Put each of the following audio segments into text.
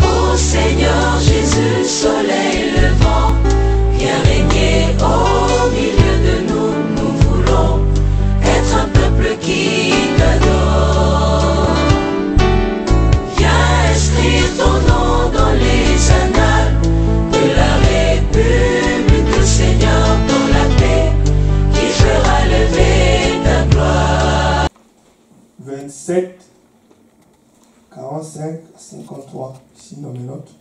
Ô Seigneur Jésus, soleil levant, viens régner au milieu de nous. Nous voulons être un peuple qui t'adore. Viens inscrire ton nom dans les annales de la République, Seigneur, dans la paix qui fera lever ta gloire. 27, 45, 53, ici dans mes notes.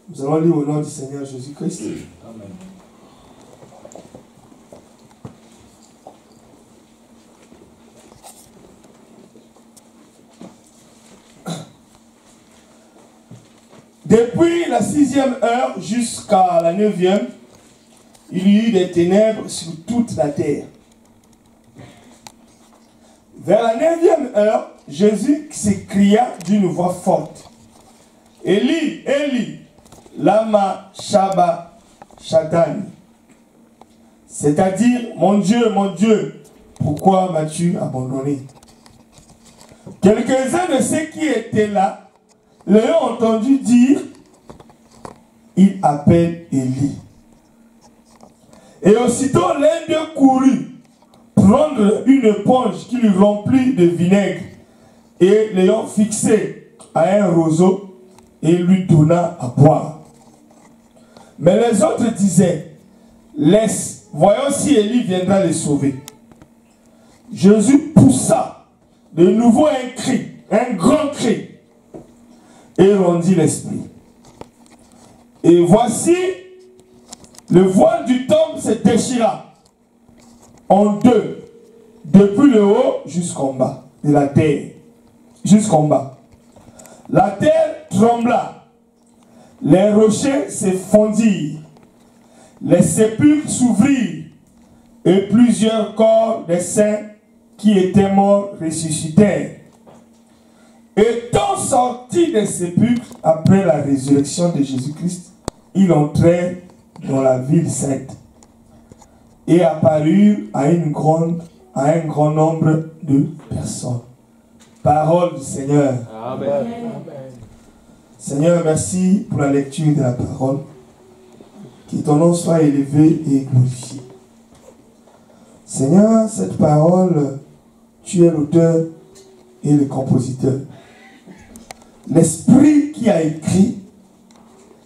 Nous allons lire au nom du Seigneur Jésus-Christ. Amen. Depuis la 6e heure jusqu'à la 9e, il y eut des ténèbres sur toute la terre. Vers la 9e heure, Jésus s'écria d'une voix forte: Élie, Élie, lama sabachthani. C'est-à-dire, mon Dieu, pourquoi m'as-tu abandonné? Quelques-uns de ceux qui étaient là l'ayant entendu dire: il appelle Élie. Et aussitôt l'un d'eux courut prendre une éponge qui lui remplit de vinaigre, et l'ayant fixé à un roseau, et lui donna à boire. Mais les autres disaient: laisse, voyons si Élie viendra les sauver. Jésus poussa de nouveau un cri, un grand cri, et rendit l'esprit. Et voici, le voile du temple se déchira en deux, depuis le haut jusqu'en bas, de la terre, jusqu'en bas. La terre trembla, les rochers se fondirent, les sépulcres s'ouvrirent, et plusieurs corps des saints qui étaient morts ressuscitèrent. Étant sortis des sépulcres après la résurrection de Jésus-Christ, ils entrèrent dans la ville sainte et apparurent à un grand nombre de personnes. Parole du Seigneur. Amen. Seigneur, merci pour la lecture de la parole. Que ton nom soit élevé et glorifié. Seigneur, cette parole, tu es l'auteur et le compositeur. L'esprit qui a écrit,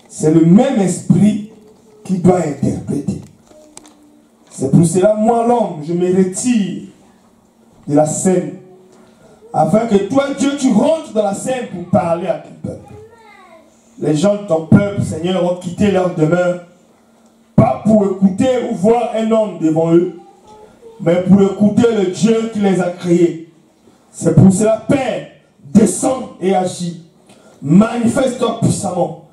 c'est le même esprit qui doit interpréter. C'est pour cela, moi l'homme, je me retire de la scène, afin que toi, Dieu, tu rentres dans la scène pour parler à ton peuple. Les gens de ton peuple, Seigneur, ont quitté leur demeure, pas pour écouter ou voir un homme devant eux, mais pour écouter le Dieu qui les a créés. C'est pour cela, Père, descends et agis. Manifeste-toi puissamment.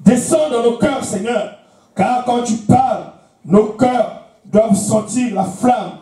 Descends dans nos cœurs, Seigneur, car quand tu parles, nos cœurs doivent sentir la flamme,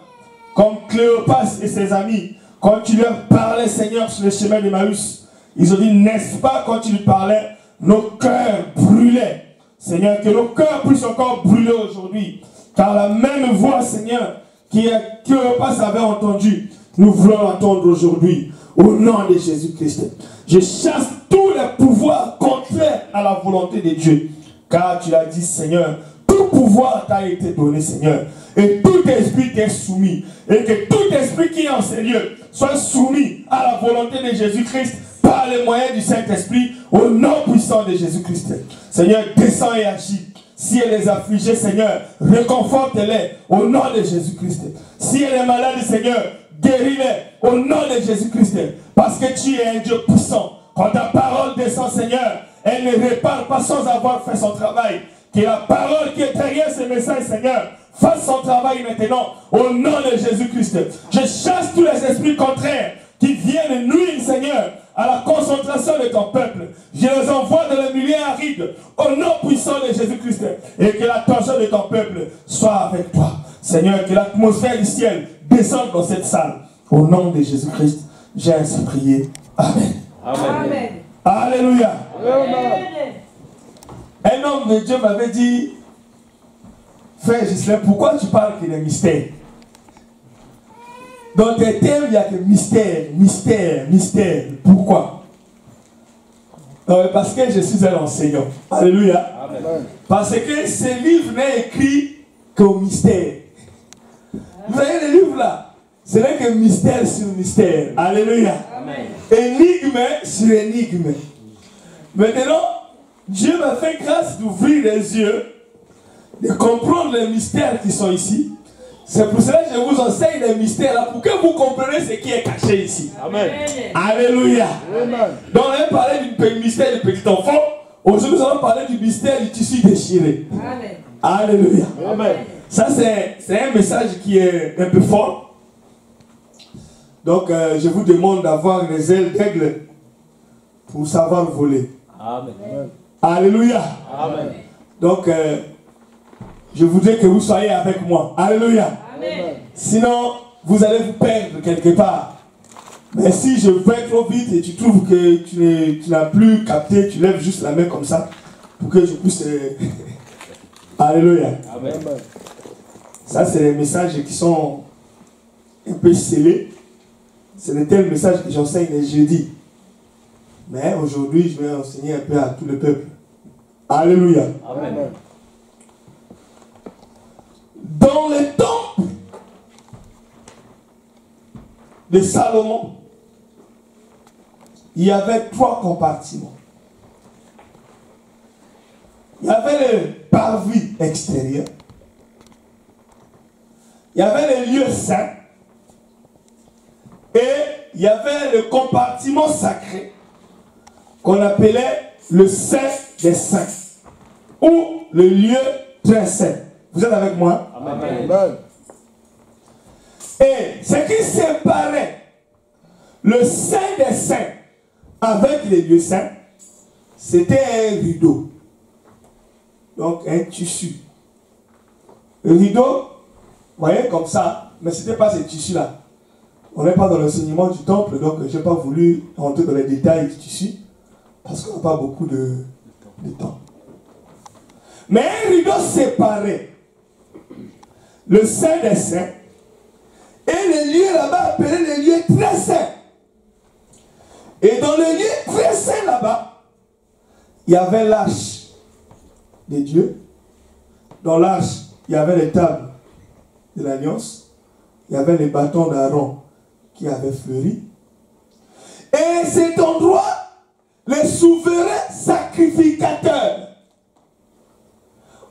comme Cléopas et ses amis. Quand tu leur parlais, Seigneur, sur le chemin d'Emmaüs, ils ont dit, n'est-ce pas, quand tu lui parlais, nos cœurs brûlaient. Seigneur, que nos cœurs puissent encore brûler aujourd'hui, car la même voix, Seigneur, que Cléopas avait entendue, nous voulons l'entendre aujourd'hui, au nom de Jésus-Christ. Je chasse tous les pouvoirs contraires à la volonté de Dieu. Car tu l'as dit, Seigneur, tout pouvoir t'a été donné, Seigneur. Et tout esprit t'est soumis. Et que tout esprit qui est en ces lieux soit soumis à la volonté de Jésus-Christ par les moyens du Saint-Esprit, au nom puissant de Jésus-Christ. Seigneur, descends et agis. Si elle est affligée, Seigneur, réconforte-les au nom de Jésus-Christ. Si elle est malade, Seigneur, guéris-les au nom de Jésus-Christ. Parce que tu es un Dieu puissant. Quand ta parole descend, Seigneur, elle ne répare pas sans avoir fait son travail. Que la parole qui est derrière ce message, Seigneur, fasse son travail maintenant au nom de Jésus-Christ. Je chasse tous les esprits contraires qui viennent nuire, Seigneur, à la concentration de ton peuple. Je les envoie dans le milieu aride au nom puissant de Jésus-Christ. Et que l'attention de ton peuple soit avec toi. Seigneur, que l'atmosphère du ciel descende dans cette salle. Au nom de Jésus-Christ, j'ai ainsi prié. Amen. Amen. Alléluia. Amen. Un homme de Dieu m'avait dit, frère Gislain, pourquoi tu parles qu'il est mystère? Dans tes thèmes, il y a que mystère, mystère, mystère. Pourquoi? Parce que je suis un enseignant. Alléluia. Amen. Parce que ce livre n'est écrit qu'au mystère. Vous voyez le livre là? Ce n'est que mystère sur mystère. Alléluia. Amen. Énigme sur énigme. Maintenant, Dieu m'a fait grâce d'ouvrir les yeux, de comprendre les mystères qui sont ici. C'est pour cela que je vous enseigne les mystères là, pour que vous compreniez ce qui est caché ici. Amen. Alléluia. Amen. Donc on a parlé du mystère du petit enfant. Aujourd'hui nous allons parler du mystère du tissu déchiré. Amen. Alléluia. Amen. Ça c'est un message qui est un peu fort. Donc je vous demande d'avoir les ailes d'aigle pour savoir voler. Amen. Alléluia. Amen. Donc je voudrais que vous soyez avec moi. Alléluia. Amen. Sinon, vous allez vous perdre quelque part. Mais si je vais trop vite et tu trouves que tu n'as plus capté, tu lèves juste la main comme ça pour que je puisse... Alléluia. Amen. Ça, c'est les messages qui sont un peu scellés. C'est le tel message que j'enseigne les jeudis. Mais aujourd'hui, je vais enseigner un peu à tout le peuple. Alléluia. Amen. Dans le temple de Salomon, il y avait 3 compartiments. Il y avait le parvis extérieur. Il y avait le lieu saint. Et il y avait le compartiment sacré qu'on appelait le Saint des Saints. Ou le lieu très saint. Vous êtes avec moi? Amen. Amen. Et ce qui séparait le Saint des Saints avec les lieux saints, c'était un rideau. Donc un tissu. Le rideau, vous voyez comme ça, mais ce n'était pas ce tissu-là. On n'est pas dans l'enseignement du temple, donc je n'ai pas voulu rentrer dans les détails du tissu, parce qu'on n'a pas beaucoup de temps. Mais un rideau séparait le Saint des Saints et le lieu là-bas appelé le lieu très saint. Et dans le lieu très saint là-bas, il y avait l'arche de Dieu. Dans l'arche, il y avait les tables de l'alliance. Il y avait les bâtons d'Aaron qui avaient fleuri. Et cet endroit, les souverains sacrificateurs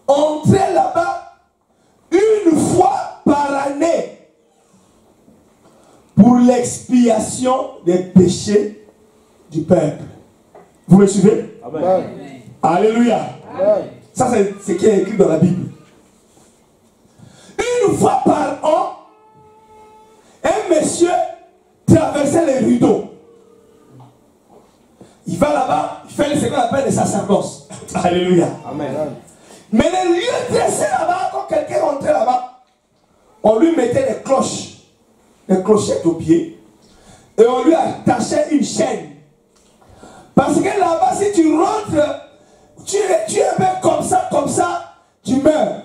entraient là-bas une fois par année pour l'expiation des péchés du peuple. Vous me suivez? Amen. Alléluia. Amen. Ça, c'est ce qui est écrit dans la Bible. Une fois par an, un monsieur traversait les rideaux. Il va là-bas, il fait ce qu'on appelle le sacerdoce. Alléluia. Amen. Mais le lieu dressé là-bas, quand quelqu'un rentrait là-bas, on lui mettait des cloches, des clochettes aux pieds, et on lui attachait une chaîne. Parce que là-bas, si tu rentres, tu es un peu comme ça, tu meurs.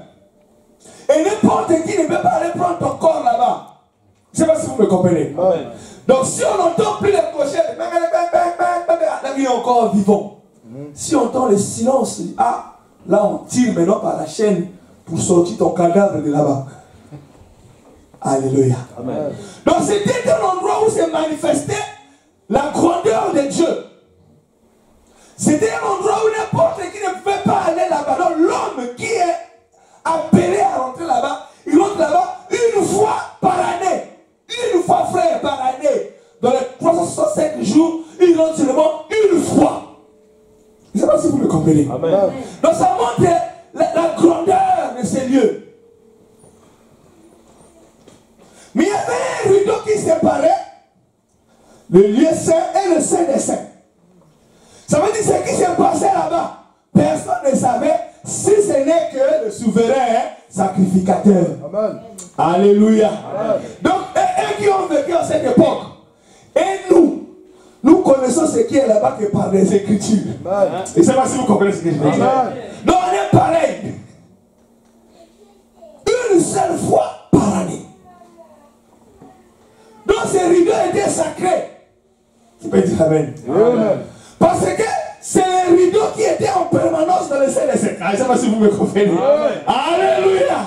Et n'importe qui ne peut pas aller prendre ton corps là-bas. Je ne sais pas si vous me comprenez. Amen. Donc si on n'entend plus les clochettes, il est encore vivant. Si on entend le silence, ah, là on tire maintenant par la chaîne pour sortir ton cadavre de là-bas. Alléluia. Amen. Donc c'était un endroit où se manifestait la grandeur de Dieu. C'était un endroit où n'importe qui ne pouvait pas aller là-bas. Donc l'homme qui est appelé à rentrer là-bas, il rentre là-bas une fois par année. Une fois, frère, par année. Dans les 365 jours, il rentre seulement une fois. Je ne sais pas si vous me comprenez. Amen. Donc ça montre la grandeur de ces lieux. Mais il y avait un rideau qui séparait le lieu saint et le saint des saints. Ça veut dire ce qui s'est passé là-bas. Personne ne savait si ce n'est que le souverain sacrificateur. Amen. Alléluia. Amen. Donc, eux qui ont vécu à cette époque, et nous connaissons ce qui est là-bas que par les Écritures. Amen. Et je ne sais pas si vous comprenez ce que je veux dire. Donc, on est pareil. Une seule fois par année. sacré. Tu peux dire amen. Amen. Parce que c'est les rideaux qui étaient en permanence dans le ciel des secrets. Je ne sais pas si vous me comprenez. Amen. Alléluia.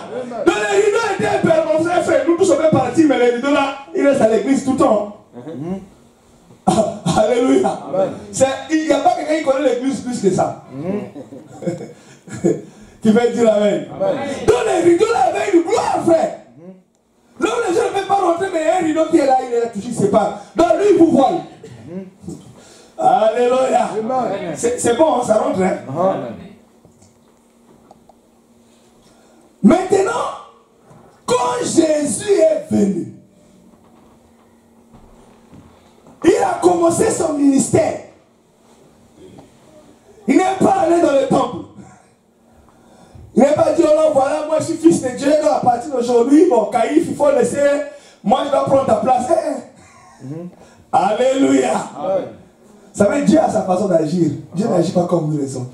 Donc les rideaux étaient en permanence. Nous tous sommes partis, mais les rideaux là, ils restent à l'église tout le temps. Alléluia. Il n'y a pas quelqu'un qui connaît l'église plus que ça. Tu veux dire amen. Donc les rideaux là avaient une gloire, frère. Là où les gens ne peuvent pas rentrer, mais il y a un rideau qui est là, il est là, toujours, il se sépare. Donc lui, il vous voit. Alléluia. C'est bon, ça rentre. Hein? Maintenant, quand Jésus est venu, il a commencé son ministère. Il n'est pas allé dans le temple. Il n'est pas dit, oh là, voilà, moi je suis fils de Dieu, donc à partir d'aujourd'hui, bon, Caïphe, il faut laisser, moi je dois prendre ta place. Alléluia. Amen. Ça veut dire Dieu a sa façon d'agir. Dieu n'agit pas comme nous les autres.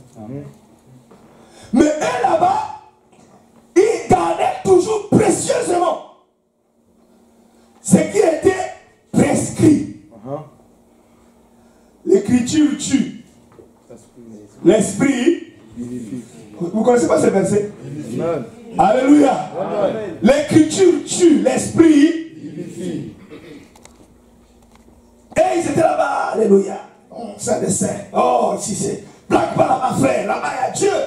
Mais eux là-bas, ils gardaient toujours précieusement ce qui était prescrit. L'écriture tue. L'esprit. Vous ne connaissez pas ce verset? Alléluia. L'écriture tue, l'esprit. Et ils étaient là-bas. Alléluia. Oh, Saint des Saints. Oh, si c'est. Blague pas là-bas, frère. Là-bas, il y a Dieu.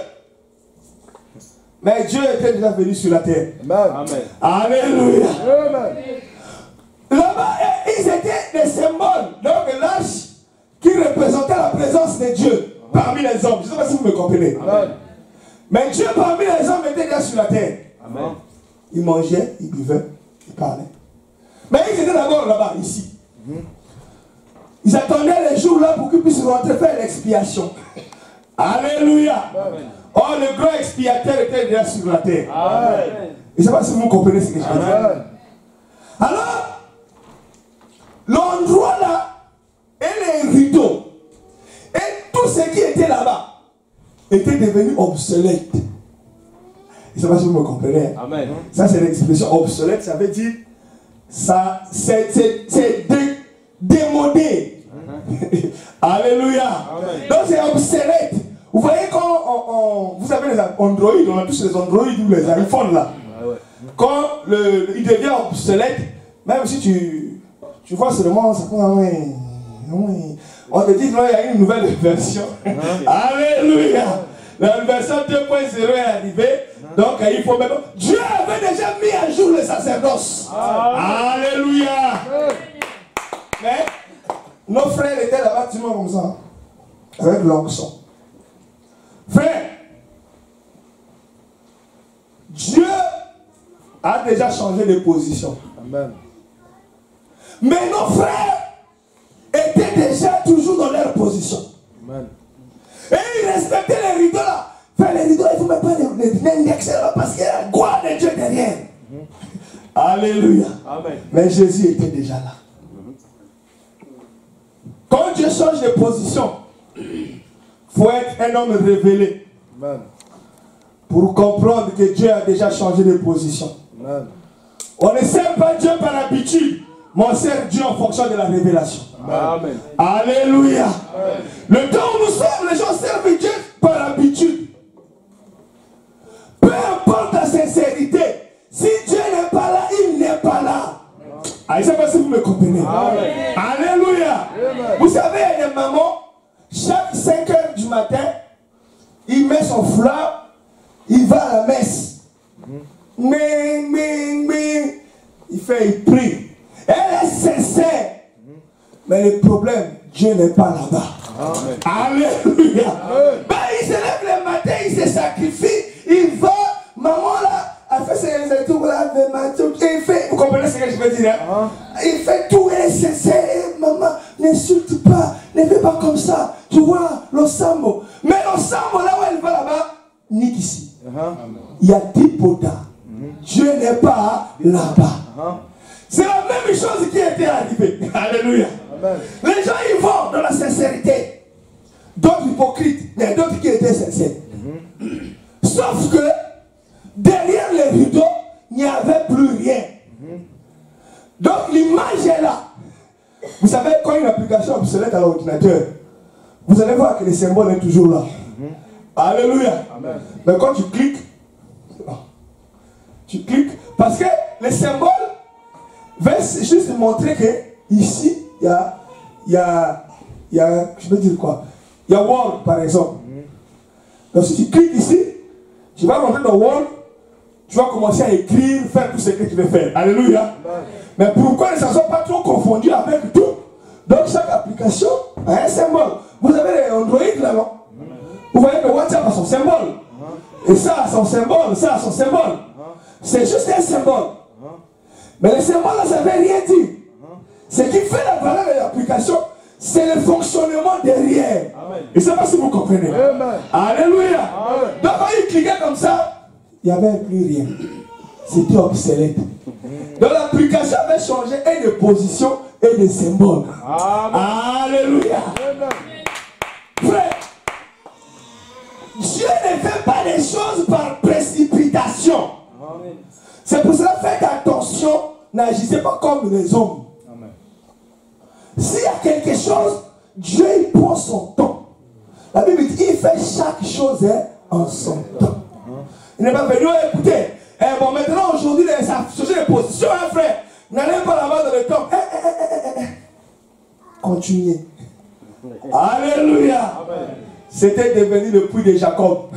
Mais Dieu était déjà venu sur la terre. Amen. Alléluia. Amen. Là-bas, ils étaient des symboles. Donc, l'arche qui représentait la présence de Dieu parmi les hommes. Je ne sais pas si vous me comprenez. Amen. Mais Dieu parmi les hommes était déjà sur la terre. Amen. Il mangeait, il buvait, il parlait. Mais ils étaient d'abord là-bas, ici. Ils attendaient les jours là pour qu'ils puissent rentrer faire l'expiation. Alléluia. Amen. Oh, le grand expiateur était déjà sur la terre. Amen. Je ne sais pas si vous comprenez ce que je veux dire. Alors, l'endroit là, et les rideaux, et tout ce qui était là-bas, était devenu obsolète. Je ne sais pas si vous me comprenez. Amen. Ça, c'est l'expression obsolète. Ça veut dire, ça, c'est démodé. Alléluia. Amen. Donc, c'est obsolète. Vous voyez quand vous avez les Android, on a tous les Android ou les iPhones là. Quand il devient obsolète, même si tu vois seulement, ça on te dit non, il y a une nouvelle version. Alléluia. La version 2.0 est arrivée. Donc il faut même. Dieu avait déjà mis à jour le sacerdoce. Alléluia. Mais nos frères étaient là-bas, tu vois comme ça. Avec l'onction. Frère, Dieu a déjà changé de position. Amen. Mais nos frères étaient déjà toujours dans leur position. Amen. Et ils respectaient les rideaux là. Faire les rideaux, il ne faut même pas les indexer là parce qu'il y a la gloire de Dieu derrière. Alléluia. Amen. Mais Jésus était déjà là. Quand Dieu change de position, il faut être un homme révélé. Amen. Pour comprendre que Dieu a déjà changé de position. Amen. On ne sert pas Dieu par habitude, mais on sert Dieu en fonction de la révélation. Amen. Alléluia. Amen. Le temps où nous sommes, les gens servent Dieu par habitude. Peu importe la sincérité, si Dieu n'est pas là, il n'est pas là. Ah, je ne sais pas si vous me comprenez. Amen. Alléluia. Amen. Vous savez, il y a des mamans, chaque 5 heures du matin, il met son foulard, il va à la messe. Mais, il prie. Elle est sincère. Mais le problème, Dieu n'est pas là-bas. Alléluia. Ben, il se lève le matin, il se sacrifie, il va, maman là, elle fait ses tours là, il fait, vous comprenez ce que je veux dire? Hein? Il fait tout, elle est sincère. Maman, n'insulte pas, ne fais pas comme ça. Tu vois, l'ensemble. Mais l'ensemble, là où elle va là-bas, nique ici. Il y a 10 potas. Dieu n'est pas là-bas. C'est la même chose qui était arrivée. Alléluia. Amen. Les gens ils vont dans la sincérité. D'autres hypocrites, mais d'autres qui étaient sincères. Sauf que derrière les rideaux, il n'y avait plus rien. Donc l'image est là. Vous faites à l'ordinateur, vous allez voir que le symbole est toujours là. Alléluia. Amen. Mais quand tu cliques, parce que le symbole va juste montrer que ici, il y a, je veux dire quoi? Il y a Word par exemple. Donc si tu cliques ici, tu vas rentrer dans Word, tu vas commencer à écrire, faire tout ce que tu veux faire. Alléluia. Mais pourquoi ne s'en sont pas trop confondus avec tout? Donc chaque application a un symbole. Vous avez les Android là, non? Vous voyez que WhatsApp a son symbole. Et ça a son symbole, ça a son symbole. C'est juste un symbole. Mais le symbole là, ça ne veut rien dire. Ce qui fait la valeur de l'application, c'est le fonctionnement derrière. Amen. Et je ne sais pas si vous comprenez. Amen. Alléluia. Amen. Donc quand il cliquait comme ça, il n'y avait plus rien. C'était obsolète. Donc l'application avait changé et de position et de symbole. Amen. Alléluia. Amen. Frère, Dieu ne fait pas les choses par précipitation. C'est pour cela, faites attention, n'agissez pas comme les hommes. S'il y a quelque chose, Dieu il prend son temps. La Bible dit il fait chaque chose en son temps. Il n'est pas venu écouter. Bon, maintenant, aujourd'hui, ça a changé de position, hein, frère. N'allez pas là-bas dans le temps. Continuez. Alléluia. C'était devenu le puits de Jacob.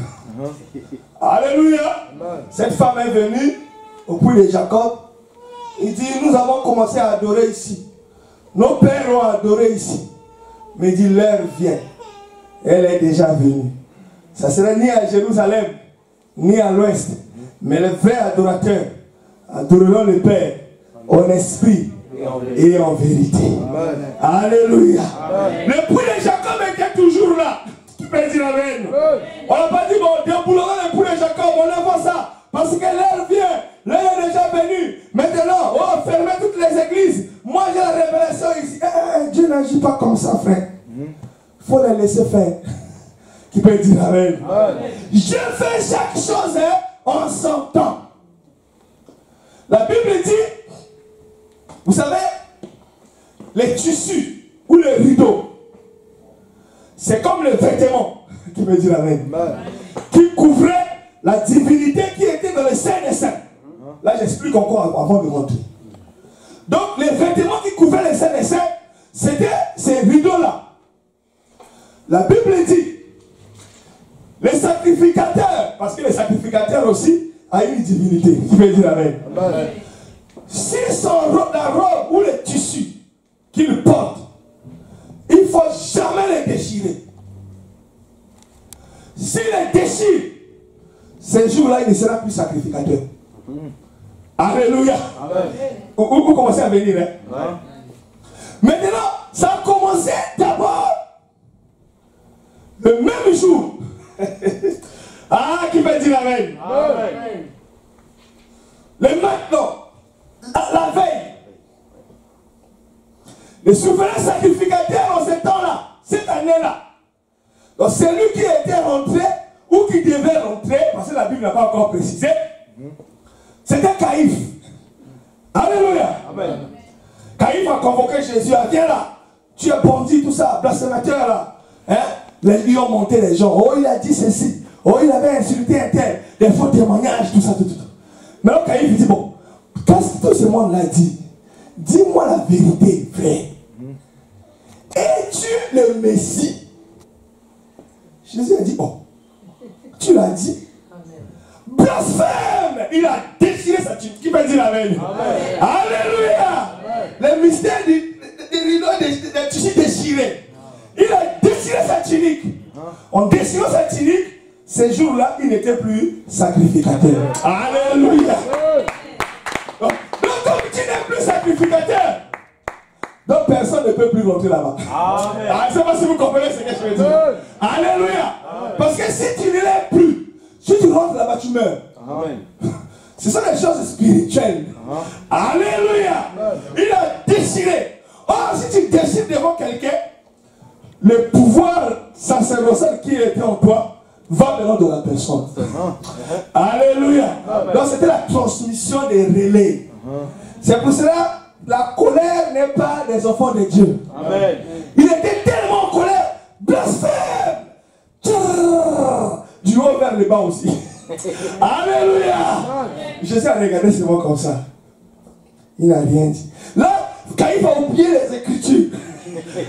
Alléluia. Cette femme est venue au puits de Jacob. Il dit, nous avons commencé à adorer ici. Nos pères ont adoré ici. Mais il dit, l'heure vient. Elle est déjà venue. Ça serait ni à Jérusalem, ni à l'ouest. Mais les vrais adorateurs adoreront le Père en esprit et en vérité. Amen. Alléluia. Amen. Le puits de Jacob était toujours là. Tu peux dire amen. On n'a pas dit, bon, déboulonnons le puits de Jacob, on ne voit ça. Parce que l'heure vient, l'heure est déjà venue. Maintenant, on va fermer toutes les églises. Moi, j'ai la révélation ici. Dieu n'agit pas comme ça, frère. Il faut les laisser faire. Qui peut dire amen. Je fais chaque chose en son temps. La Bible dit, vous savez, les tissus ou les rideaux, c'est comme le vêtement, qui peut dire amen, qui couvrait la divinité qui était dans le Saint des Saints. Là, j'explique encore avant de rentrer. Donc, les vêtements qui couvraient le Saint des Saints, c'était ces rideaux-là. La Bible dit, les sacrificateurs, parce que les sacrificateurs aussi a une divinité, qui veut dire amen. Si la robe ou le tissu qu'ils portent, il ne faut jamais les déchirer. S'il les déchire, ces jours-là, il ne sera plus sacrificateur. Alléluia. Vous commencez à venir. Hein? Maintenant, ça a commencé d'abord le même jour. Ah, qui veut dire amen? Amen. Le maintenant, la veille, les souverains sacrificateurs en ce temps-là, cette année-là, donc celui qui était rentré ou qui devait rentrer, parce que la Bible n'a pas encore précisé, c'était Caïphe. Alléluia. Amen. Caïphe a convoqué Jésus, viens là, tu es bandit, tout ça, blasphémateur là. Hein? Les lions montaient les gens. Oh, il a dit ceci. Oh, il avait insulté un tel. Des faux témoignages, tout ça, tout. Mais là, Caïphe dit, bon, quand tout ce monde-là dit, dis-moi la vérité, frère. Es-tu le Messie? Jésus a dit, oh, tu l'as dit. Blasphème! Il a déchiré sa tunique. Qui peut dire amen? Alléluia! Le mystère des rideaux des tissus déchirés. Il a déchiré sa tunique. En déchirant sa tunique, ces jours-là, il n'était plus sacrificateur. Alléluia! Donc, comme tu n'es plus sacrificateur, donc personne ne peut plus rentrer là-bas. Je ne sais pas si vous comprenez ce que je veux dire. Alléluia! Parce que si tu ne l'es plus, si tu rentres là-bas, tu meurs. Ce sont des choses spirituelles. Alléluia! Il a déchiré. Or, si tu déchires devant quelqu'un, le pouvoir sacerdotal qui était en toi va venir de la personne. Alléluia. Donc c'était la transmission des relais. C'est pour cela la colère n'est pas des enfants de Dieu. Il était tellement en colère. Blasphème. Du haut vers le bas aussi. Alléluia. Jésus a regardé ce mot comme ça. Il n'a rien dit. Là, quand il va oublier les Écritures.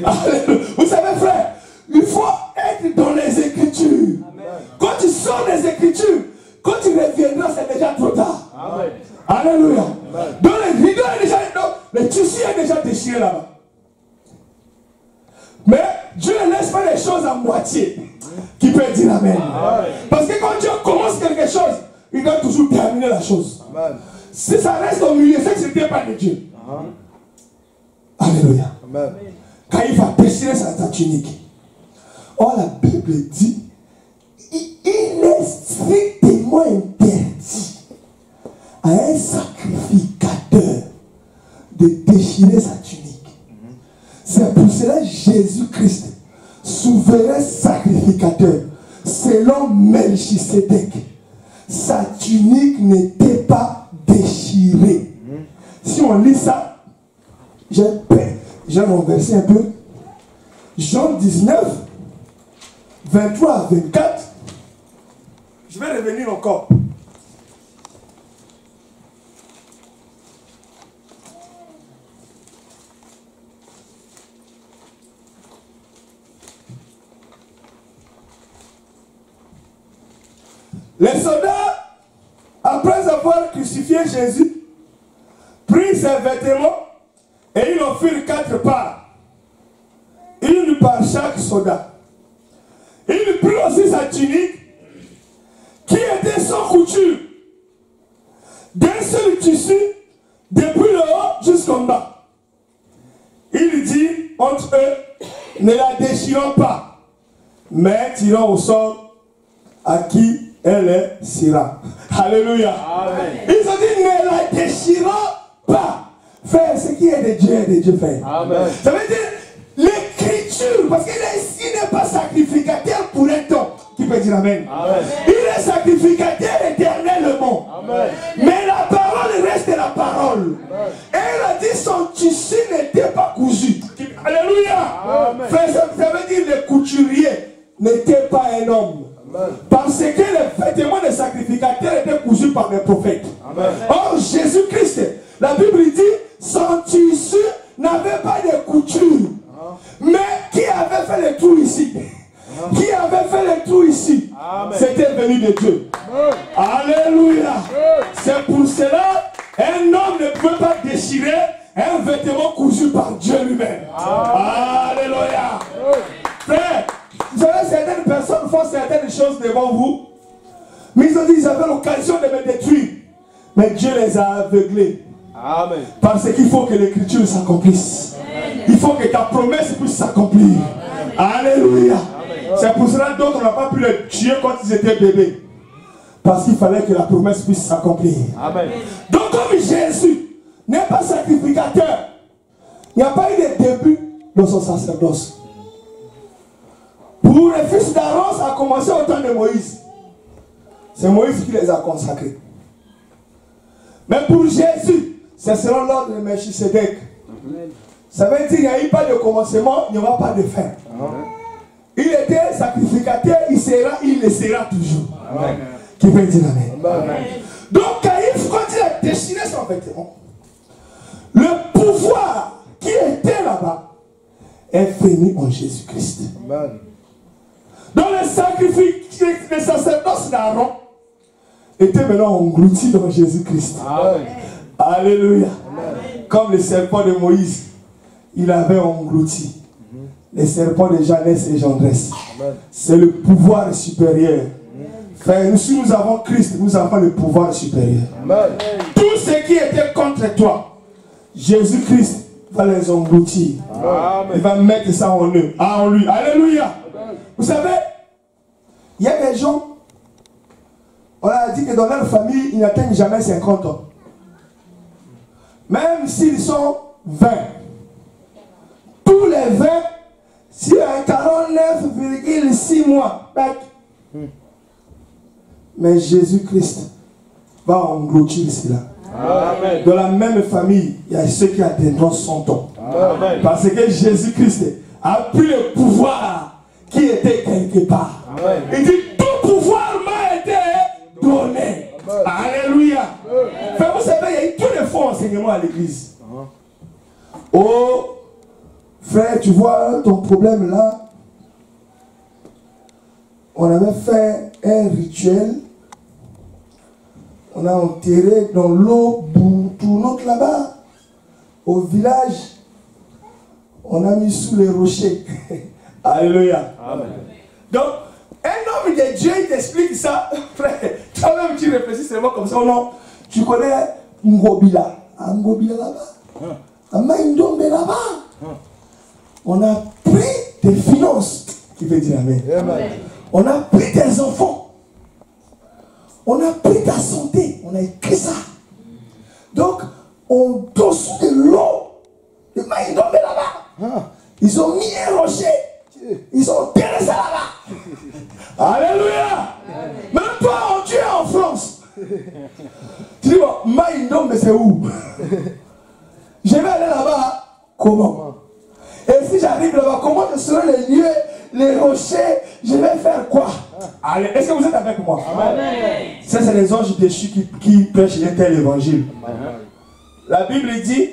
Alléluia. Vous savez, frère, il faut être dans les Écritures. Amen. Quand tu sors des Écritures, quand tu reviendras, c'est déjà trop tard. Amen. Alléluia. Amen. Donc les rideaux est déjà, le tissu est déjà déchiré là-bas. Mais Dieu ne laisse pas les choses à moitié. Qui peut dire Amen. Amen. Parce que quand Dieu commence quelque chose, il doit toujours terminer la chose. Amen. Si ça reste au milieu, c'est que ce n'était pas de Dieu. Amen. Alléluia. Amen. Quand il va déchirer sa tunique. Oh, la Bible dit, il est strictement interdit à un sacrificateur de déchirer sa tunique. C'est pour cela Jésus-Christ, souverain sacrificateur, selon Melchisédek, sa tunique n'était pas déchirée. Si on lit ça, j'ai renversé un peu. Jean 19, 23 à 24. Je vais revenir encore. Les soldats, après avoir crucifié Jésus, prirent ses vêtements et ils en firent 4 parts, une par chaque soldat. Il prit aussi sa tunique, qui était sans couture, d'un seul tissu, depuis le haut jusqu'en bas. Il dit entre eux, ne la déchirons pas, mais tirons au sort à qui elle est sera. Alléluia. Amen. Ils ont dit ne la déchirons pas. Frère, ce qui est de Dieu est de Dieu, frère. Amen. Ça veut dire l'écriture, parce qu'il n'est pas sacrificateur pour un temps. Qui peut dire Amen. Amen. Il est sacrificateur éternellement. Amen. Mais la parole reste la parole. Amen. Et il a dit son tissu n'était pas cousu. Alléluia. Amen. Frère, ça veut dire le couturier n'était pas un homme. Amen. Parce que les vêtements des sacrificateurs étaient cousus par les prophètes. Amen. Or, Jésus-Christ, la Bible dit, son tissu n'avait pas de couture. Mais qui avait fait le trou ici? Qui avait fait le trou ici? C'était venu de Dieu. Alléluia. C'est pour cela, un homme ne peut pas déchirer un vêtement cousu par Dieu lui-même. Alléluia. Frère, vous savez, certaines personnes font certaines choses devant vous, mais ils ont dit qu'ils avaient l'occasion de me détruire. Mais Dieu les a aveuglés. Amen. Parce qu'il faut que l'écriture s'accomplisse. Il faut que ta promesse puisse s'accomplir. Alléluia. C'est pour cela d'autres n'ont pas pu les tuer quand ils étaient bébés. Parce qu'il fallait que la promesse puisse s'accomplir. Amen. Donc comme Jésus n'est pas sacrificateur, il n'y a pas eu de début dans son sacerdoce. Pour les fils d'Aaron, ça a commencé au temps de Moïse. C'est Moïse qui les a consacrés. Mais pour Jésus, c'est selon l'ordre de Melchisédek. Ça veut dire qu'il n'y a eu pas de commencement, il n'y aura pas de fin. Il était sacrificateur, il le sera toujours. Amen. Qui peut dire Amen. Amen. Donc Caïphe, quand il a déchiré son vêtement, le pouvoir qui était là-bas est venu en Jésus-Christ. Donc le sacrifice, le sacerdoce d'Aaron était maintenant englouti dans Jésus-Christ. Alléluia. Amen. Comme le serpent de Moïse, il avait englouti les serpents de Janès et Jandrès. C'est le pouvoir supérieur. Frère, si nous avons Christ, nous avons le pouvoir supérieur. Amen. Tout ce qui était contre toi, Jésus-Christ va les engloutir. Amen. Il va mettre ça en eux, en lui. Alléluia. Amen. Vous savez, il y a des gens, on a dit que dans leur famille, ils n'atteignent jamais 50 ans. Même s'ils sont 20. Tous les 20, s'il y a 49,6 mois, mais Jésus-Christ va engloutir cela. Amen. Dans la même famille, il y a ceux qui atteindront 100 ans. Amen. Parce que Jésus-Christ a pris le pouvoir qui était quelque part. Amen. Il dit, tout pouvoir m'a été donné. Amen. Alléluia. Frère, vous savez, il y a eu tous les faux enseignements à l'église. Oh, frère, tu vois ton problème là. On avait fait un rituel. On a enterré dans l'eau Boutounot là-bas. Au village, on a mis sous les rochers. Alléluia. Amen. Donc, un homme de Dieu, il t'explique ça. Frère, toi-même tu réfléchis seulement comme ça. Non, tu connais Ngobila. Ngobila là-bas. Amaïndombe là-bas. On a pris tes finances. Qui veut dire amen. Amen. On a pris tes enfants. On a pris ta santé. On a écrit ça. Donc, on dessous de l'eau. Le Maïndombe là-bas. Ils ont mis un rocher. Ils ont enterré ça là-bas. Alléluia. Même toi, tu es en France. Tu dis, bon, Maïndombe, mais c'est où? Je vais aller là-bas. Comment? Et si j'arrive là-bas, comment je serai les lieux, les rochers, je vais faire quoi? Allez, est-ce que vous êtes avec moi? Amen. Ça, c'est les anges déchus qui prêchent un tel évangile. Amen. La Bible dit,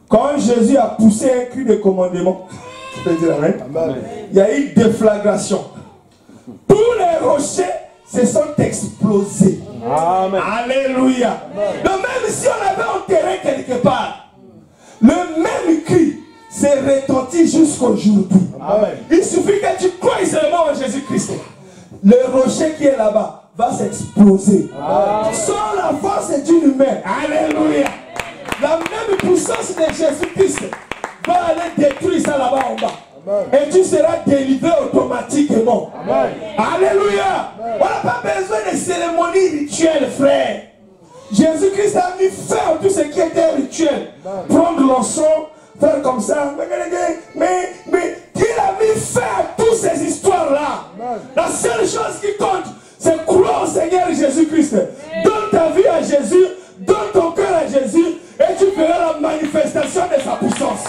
quand Jésus a poussé un cri de commandement, tu peux dire amen. Amen. Il y a eu déflagration. Tous les rochers se sont explosés. Amen. Alléluia. Amen. Donc même si on avait enterré quelque part, le même cri s'est retenti jusqu'aujourd'hui. Il suffit que tu crois seulement en Jésus-Christ. Le rocher qui est là-bas va s'exploser. Sans la force d'une main. Alléluia. La même puissance de Jésus-Christ va aller détruire ça là-bas en bas. Amen. Et tu seras délivré automatiquement. Amen. Alléluia. Amen. On n'a pas besoin de cérémonies rituelles, frère. Jésus-Christ a mis fin à tout ce qui était rituel. Amen. Prendre l'encens, faire comme ça. Mais il a mis fin à toutes ces histoires-là. La seule chose qui compte, c'est croire au Seigneur Jésus-Christ. Donne ta vie à Jésus, donne ton cœur à Jésus, et tu verras la manifestation de sa puissance.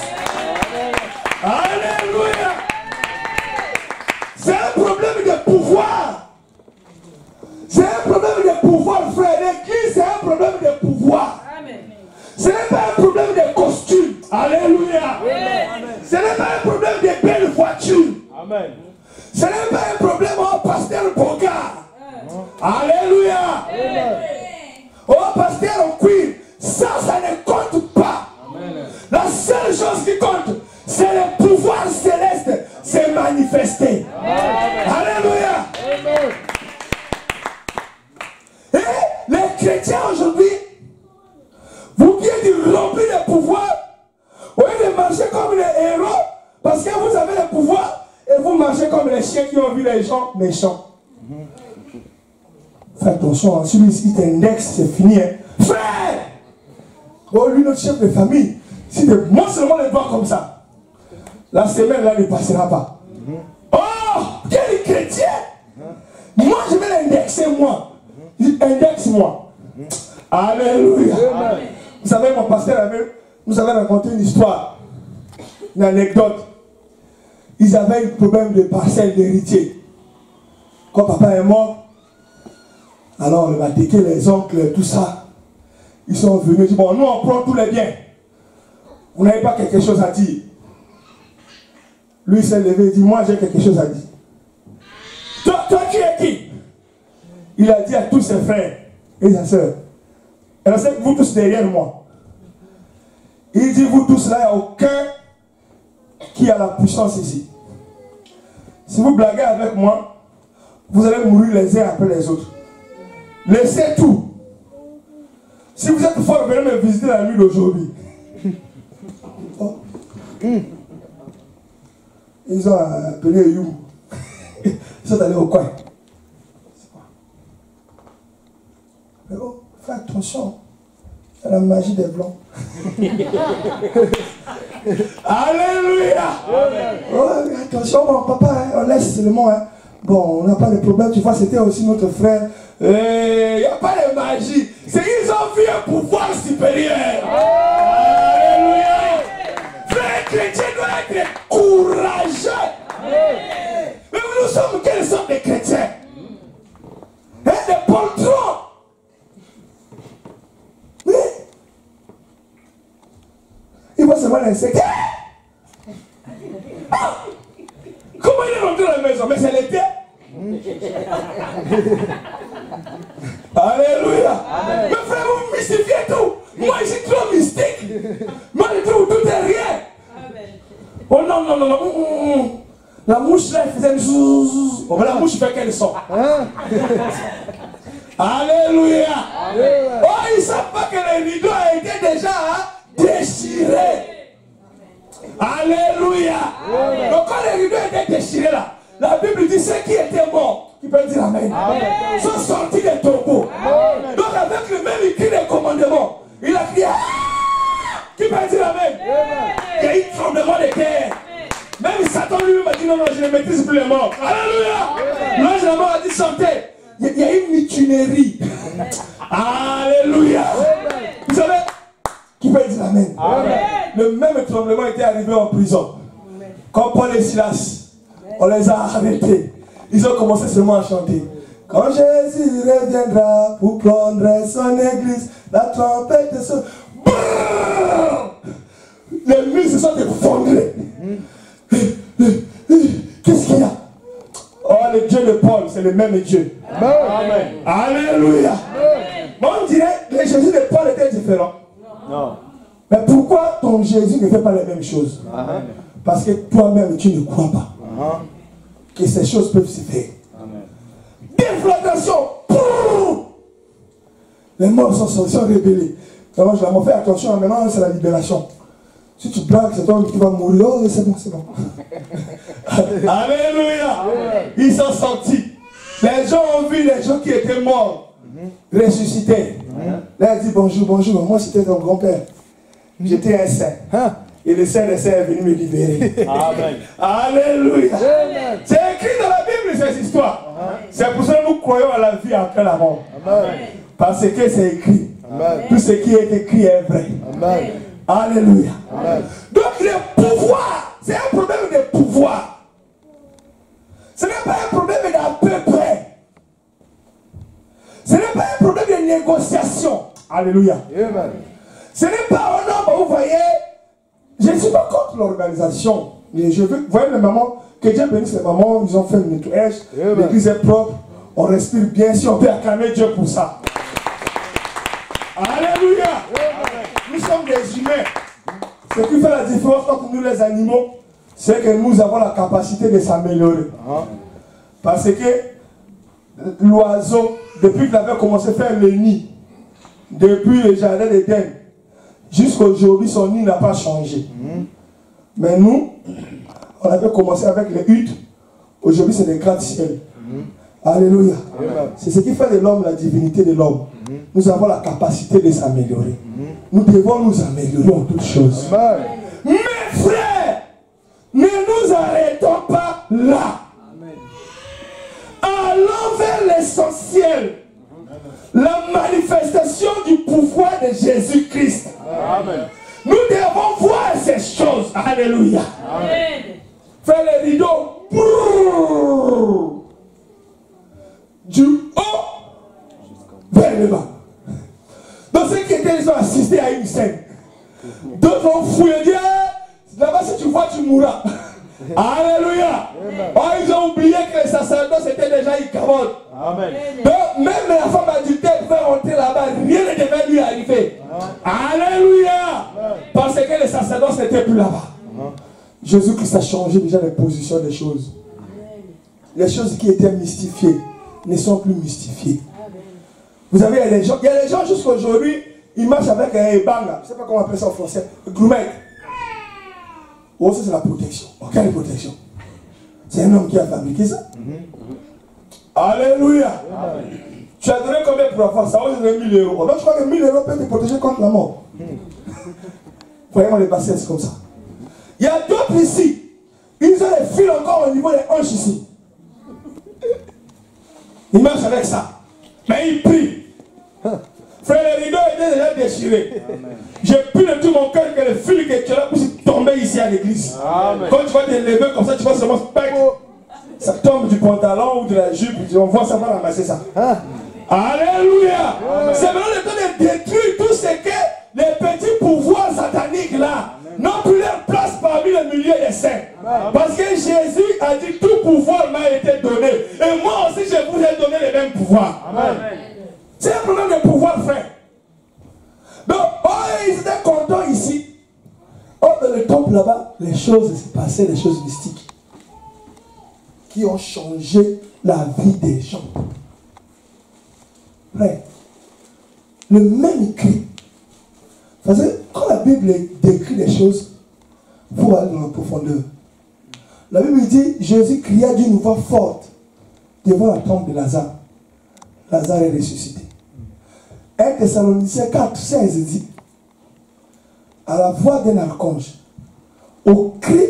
Alléluia. C'est un problème de pouvoir. C'est un problème de pouvoir, frère. L'église, c'est un problème de pouvoir. Ce n'est pas un problème de costume. Alléluia. Ce n'est pas un problème de belles voitures. Amen. Ce n'est pas un problème au pasteur Bogard. Alléluia. Au pasteur en cuir. Ça ne compte pas. Amen. La seule chose qui compte, c'est le pouvoir céleste s'est manifesté. Alléluia. Amen. Et les chrétiens aujourd'hui, vous qui êtes remplis de pouvoir, au lieu de marcher comme les héros, parce que vous avez le pouvoir, et vous marchez comme les chiens qui ont vu les gens méchants. Fais attention, celui-ci t'indexe, c'est fini. Hein. Frère! Oh, lui, notre chef de famille, si de moi seulement les doigts comme ça, la semaine là ne passera pas. Oh, quel chrétien! Moi, je vais l'indexer, moi. Indexe-moi. Alléluia. Amen. Vous savez, mon pasteur nous avait raconté une histoire, une anecdote. Ils avaient un problème de parcelle d'héritier. Quand papa est mort, alors le Vatican, les oncles, tout ça, ils sont venus, ils disent, bon, nous on prend tous les biens. Vous n'avez pas quelque chose à dire. Lui s'est levé et dit, moi j'ai quelque chose à dire. Toi tu es qui? Il a dit à tous ses frères et sa soeur, et c'est que vous tous derrière moi. Il dit, vous tous là, il n'y a aucun qui a la puissance ici. Si vous blaguez avec moi, vous allez mourir les uns après les autres. Laissez tout. Si vous êtes fort, venez me visiter la nuit d'aujourd'hui. Oh. Ils ont appelé You. Ils sont allés au coin. Mais oh, fais attention. C'est la magie des blancs. Alléluia. Oh, attention, mon papa, hein, on laisse seulement. Hein. Bon, on n'a pas de problème. Tu vois, c'était aussi notre frère. Il n'y a pas de magie. C'est qu'ils ont vu un pouvoir supérieur. Alléluia. Frère, chrétien doit être courageux. Mais nous sommes quelle sorte de chrétiens? Des poltrons. Oui. Il va seulement l'insecte. Ah! Comment il est rentré dans la maison? Mais c'est les pieds. Alléluia. Mais frère, vous mystifiez tout. Moi, je suis trop mystique. Moi, je trouve tout est rien. Oh non, non, non, non. La mouche là, elle faisait une zouzouz. Oh, mais la mouche fait quel son? Alléluia. Oh, ils ne savent pas que le rideau a été déjà déchiré. Alléluia. Donc quand le rideau a été déchiré là, la Bible dit ceux qui étaient morts, qui peuvent dire Amen, sont sortis des tombeaux. Donc avec le même écrit des commandements, il a crié, qui peut dire Amen. Il y a eu un tremblement de terre. Même Satan lui-même a dit non, non, je ne maîtrise plus les morts. Alléluia. L'ange de la mort a dit chantez. Il y a une mutinerie. Alléluia. Vous savez, qui peut dire Amen. Le même tremblement était arrivé en prison. Quand Paul et Silas, on les a arrêtés. Ils ont commencé seulement à chanter. Quand Jésus reviendra pour prendre son église, la trompette se... Les murs se sont effondrés. Qu'est-ce qu'il y a? Oh, le Dieu de Paul, c'est le même Dieu. Amen. Alléluia. Bon, on dirait que le Jésus de Paul était différent. Non. Mais pourquoi ton Jésus ne fait pas les mêmes choses? Parce que toi-même, tu ne crois pas que ces choses peuvent se faire. Déflagration. Les morts sont révélés. Alors, je vais faire attention. Maintenant, c'est la libération. Si tu blagues, c'est toi qui vas mourir. Oh, c'est bon, c'est bon. Alléluia. Ils sont sortis. Les gens ont vu les gens qui étaient morts ressuscités. Là, il dit bonjour, bonjour. Moi, c'était ton grand-père. J'étais un saint. Et le saint est venu me libérer. Amen. Alléluia. C'est écrit dans la Bible, cette histoire. C'est pour ça que nous croyons à la vie après la mort. Amen. Parce que c'est écrit. Amen. Tout ce qui est écrit est vrai. Amen. Alléluia. Amen. Donc le pouvoir, c'est un problème de pouvoir. Ce n'est pas un problème d'à peu près. Ce n'est pas un problème de négociation. Alléluia. Amen. Ce n'est pas un homme, vous voyez, je ne suis pas contre l'organisation. Mais je veux, vous voyez les mamans, que Dieu bénisse les mamans, ils ont fait le nettoyage, l'église est propre, on respire bien, si on peut acclamer Dieu pour ça. Alléluia. Nous sommes des humains. Ce qui fait la différence entre nous les animaux, c'est que nous avons la capacité de s'améliorer. Parce que l'oiseau, depuis qu'il avait commencé à faire le nid, depuis le jardin d'Éden, jusqu'à aujourd'hui, son nid n'a pas changé. Mais nous, on avait commencé avec les huttes. Aujourd'hui, c'est des gratte-ciel. Alléluia. C'est ce qui fait de l'homme la divinité de l'homme. Nous avons la capacité de s'améliorer. Nous devons nous améliorer en toutes choses. Mes frères, ne nous arrêtons pas là. Allons vers l'essentiel. La manifestation du pouvoir de Jésus-Christ. Nous devons voir ces choses. Alléluia. Amen. Faire les rideaux. Du haut vers le bas. Donc ceux qui étaient, ils ont assisté à une scène. D'autres ont fouillé. Là-bas, si tu vois, tu mourras. Alléluia. Oh, ils ont oublié que les sacerdotes étaient déjà Ichabod. Amen. Donc même la femme adultère pouvait rentrer là-bas, rien ne devait lui arriver. Alléluia. Parce que les sacerdotes n'étaient plus là-bas. Jésus-Christ a changé déjà les positions des choses. Les choses qui étaient mystifiées ne sont plus mystifiées. Vous savez, il y a des gens jusqu'à aujourd'hui, ils marchent avec un banga. Je ne sais pas comment on appelle ça en français. Grumette. Oh, ça c'est la protection. Oh, quelle protection? C'est un homme qui a fabriqué ça. Alléluia. Tu as donné combien pour avoir ça? Oh, j'ai donné 1000 euros. Donc je crois que 1000 euros peuvent te protéger contre la mort. Voyez-moi les bassesses comme ça. Il y a d'autres ici. Ils ont les fils encore au niveau des hanches ici. Ils marchent avec ça. Mais ils prient. Frère, Frère, le rideau était déjà déchiré. J'ai pris de tout mon cœur que le fil que tu as puisse tomber ici à l'église. Quand tu vas te lever comme ça, tu vas seulement spec. Ça tombe du pantalon ou de la jupe. On voit ça, va ramasser ça. Alléluia. C'est maintenant le temps de détruire tout ce que les petits pouvoirs sataniques là n'ont plus leur place parmi le milieu des saints. Parce que Jésus a dit tout pouvoir m'a été donné. Et moi aussi je vous ai donné les mêmes pouvoirs. C'est un problème de pouvoir, frère. Donc, ils étaient contents ici. Dans le temple là-bas, les choses se passaient, les choses mystiques qui ont changé la vie des gens. Frère, le même cri. Parce que quand la Bible décrit les choses, il faut aller dans la profondeur. La Bible dit, Jésus cria d'une voix forte devant la tombe de Lazare. Lazare est ressuscité. 1 Thessaloniciens 4, 16 dit, à la voix d'un archange, au cri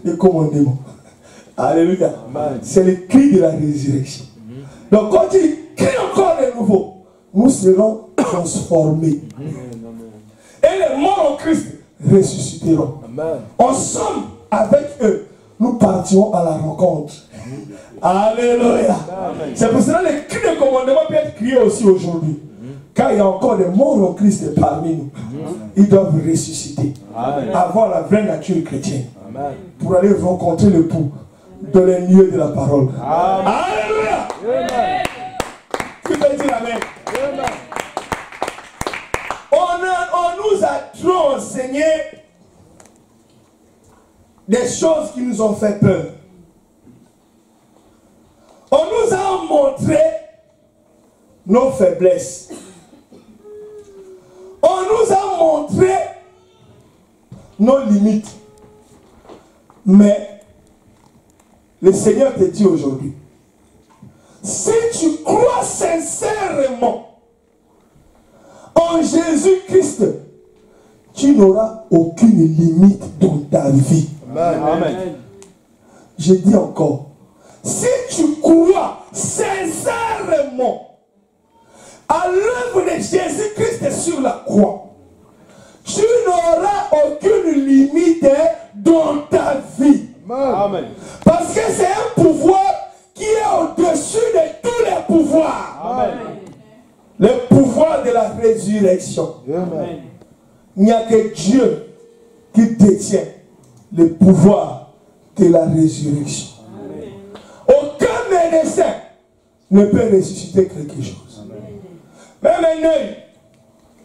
de commandement. Alléluia. C'est le cri de la résurrection. Donc quand il crie encore de nouveau, nous serons transformés. Et les morts en Christ ressusciteront. Ensemble avec eux, nous partirons à la rencontre. Alléluia. C'est pour cela que le cri de commandement peut être crié aussi aujourd'hui. Car il y a encore des morts en Christ parmi nous. Ils doivent ressusciter. Avoir la vraie nature chrétienne. Pour aller rencontrer le pou dans les lieux de la parole. Alléluia. Tu peux dire amen. On nous a trop enseigné des choses qui nous ont fait peur. On nous a montré nos faiblesses. On nous a montré nos limites. Mais le Seigneur te dit aujourd'hui, si tu crois sincèrement en Jésus-Christ, tu n'auras aucune limite dans ta vie. Amen. Je dis encore, si tu crois sincèrement à l'œuvre de Jésus-Christ sur la croix, tu n'auras aucune limite dans ta vie. Amen. Parce que c'est un pouvoir qui est au-dessus de tous les pouvoirs. Amen. Le pouvoir de la résurrection. Amen. Il n'y a que Dieu qui détient le pouvoir de la résurrection. Amen. Aucun médecin ne peut ressusciter quelque chose. Amen. Même un œil,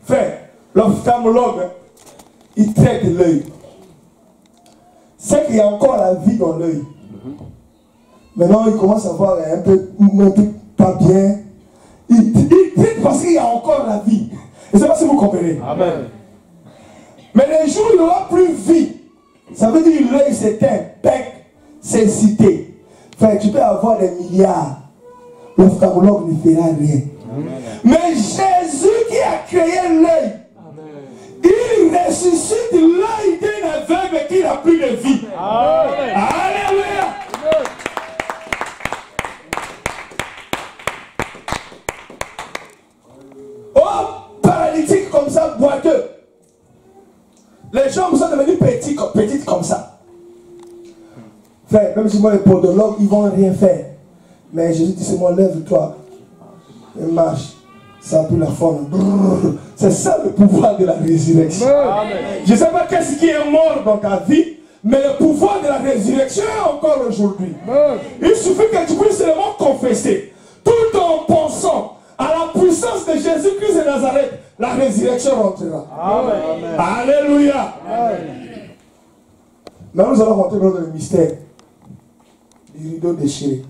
frère, l'ophtalmologue, il traite l'œil. C'est qu'il y a encore la vie dans l'œil. Maintenant, il commence à voir un peu pas bien. Il traite parce qu'il y a encore la vie. Je ne sais pas si vous comprenez. Amen. Mais les jours où il n'y aura plus vie, ça veut dire que l'œil s'éteint, bec, c'est cité. Frère, tu peux avoir des milliards. L'ophtalmologue ne fera rien. Amen. Mais Jésus qui a créé l'œil, il ressuscite l'œil d'un aveugle qui n'a plus de vie. Amen. Alléluia. Oh, paralytique comme ça, boiteux. Les jambes sont devenues petites comme ça. Frère, même si moi les podologues, ils ne vont rien faire. Mais Jésus dit, c'est moi, lève-toi et marche. Ça a pris la forme. C'est ça le pouvoir de la résurrection. Amen. Je ne sais pas qu'est-ce qui est mort dans ta vie, mais le pouvoir de la résurrection est encore aujourd'hui. Il suffit que tu puisses seulement confesser, tout en pensant à la puissance de Jésus-Christ de Nazareth, la résurrection rentrera. Amen. Alléluia. Amen. Maintenant, nous allons rentrer dans le mystère du rideau déchiré.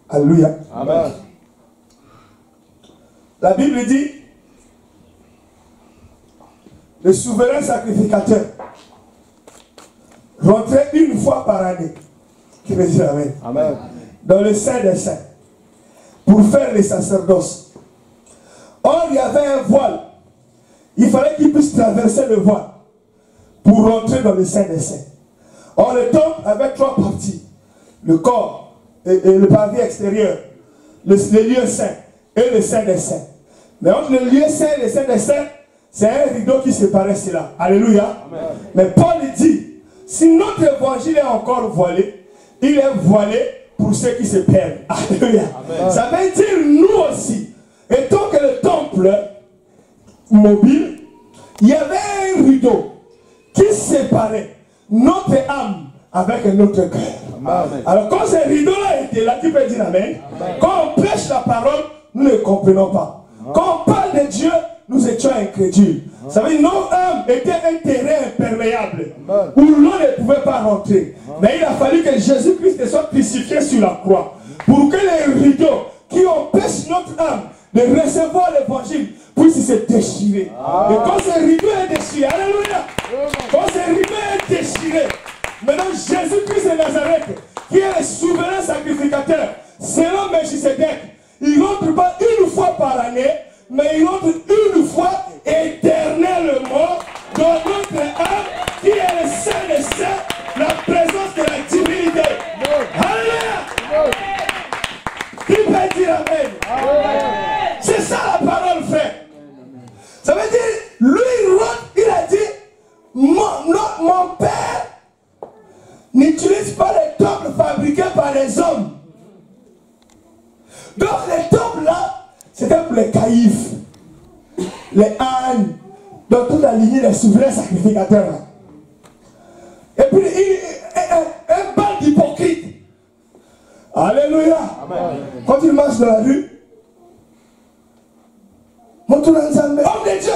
Alléluia. Amen. La Bible dit, le souverain sacrificateur rentrait une fois par année. Qui veut dire amen. Amen. Dans le Saint des Saints, pour faire les sacerdoces. Or, il y avait un voile. Il fallait qu'il puisse traverser le voile pour rentrer dans le Saint des Saints. Or, le temple avait trois parties. Le corps et le parvis extérieur, le lieu saint et le Saint des Saints. Mais entre le lieu saint et le saint des saints, c'est un rideau qui séparait cela. Alléluia. Amen. Mais Paul dit, si notre évangile est encore voilé, il est voilé pour ceux qui se perdent. Alléluia. Amen. Ça veut dire nous aussi, étant que le temple mobile, il y avait un rideau qui séparait notre âme avec notre cœur. Amen. Alors quand ce rideau-là était là, tu peux dire Amen. Amen. Quand on prêche la parole, nous ne comprenons pas. Amen. Quand on parle de Dieu, nous étions incrédules. Amen. Ça veut dire nos âmes étaient un terrain imperméable. Amen. Où l'on ne pouvait pas rentrer. Amen. Mais il a fallu que Jésus-Christ soit crucifié sur la croix pour que les rideaux qui empêchent notre âme de recevoir l'évangile puissent se déchirer. Amen. Et quand ce rideau est déchiré, alléluia, quand ce rideau est déchiré, maintenant Jésus-Christ de Nazareth, qui est le souverain sacrificateur, selon Melchisedec, il n'entre pas une fois par année, mais il entre une fois éternellement dans notre âme, qui est le Saint des Saints, la présence de la divinité. Alléluia. Qui peut dire Amen? C'est ça la parole, frère. Ça veut dire, lui il rentre, il a dit, mon père n'utilise pas les temples fabriqués par les hommes. Donc les temples là, c'était pour les caïfs, les ânes, dans toute la lignée des souverains sacrificateurs là. Et puis un bal d'hypocrite. Alléluia. Amen. Quand il marche dans la rue, homme de Dieu,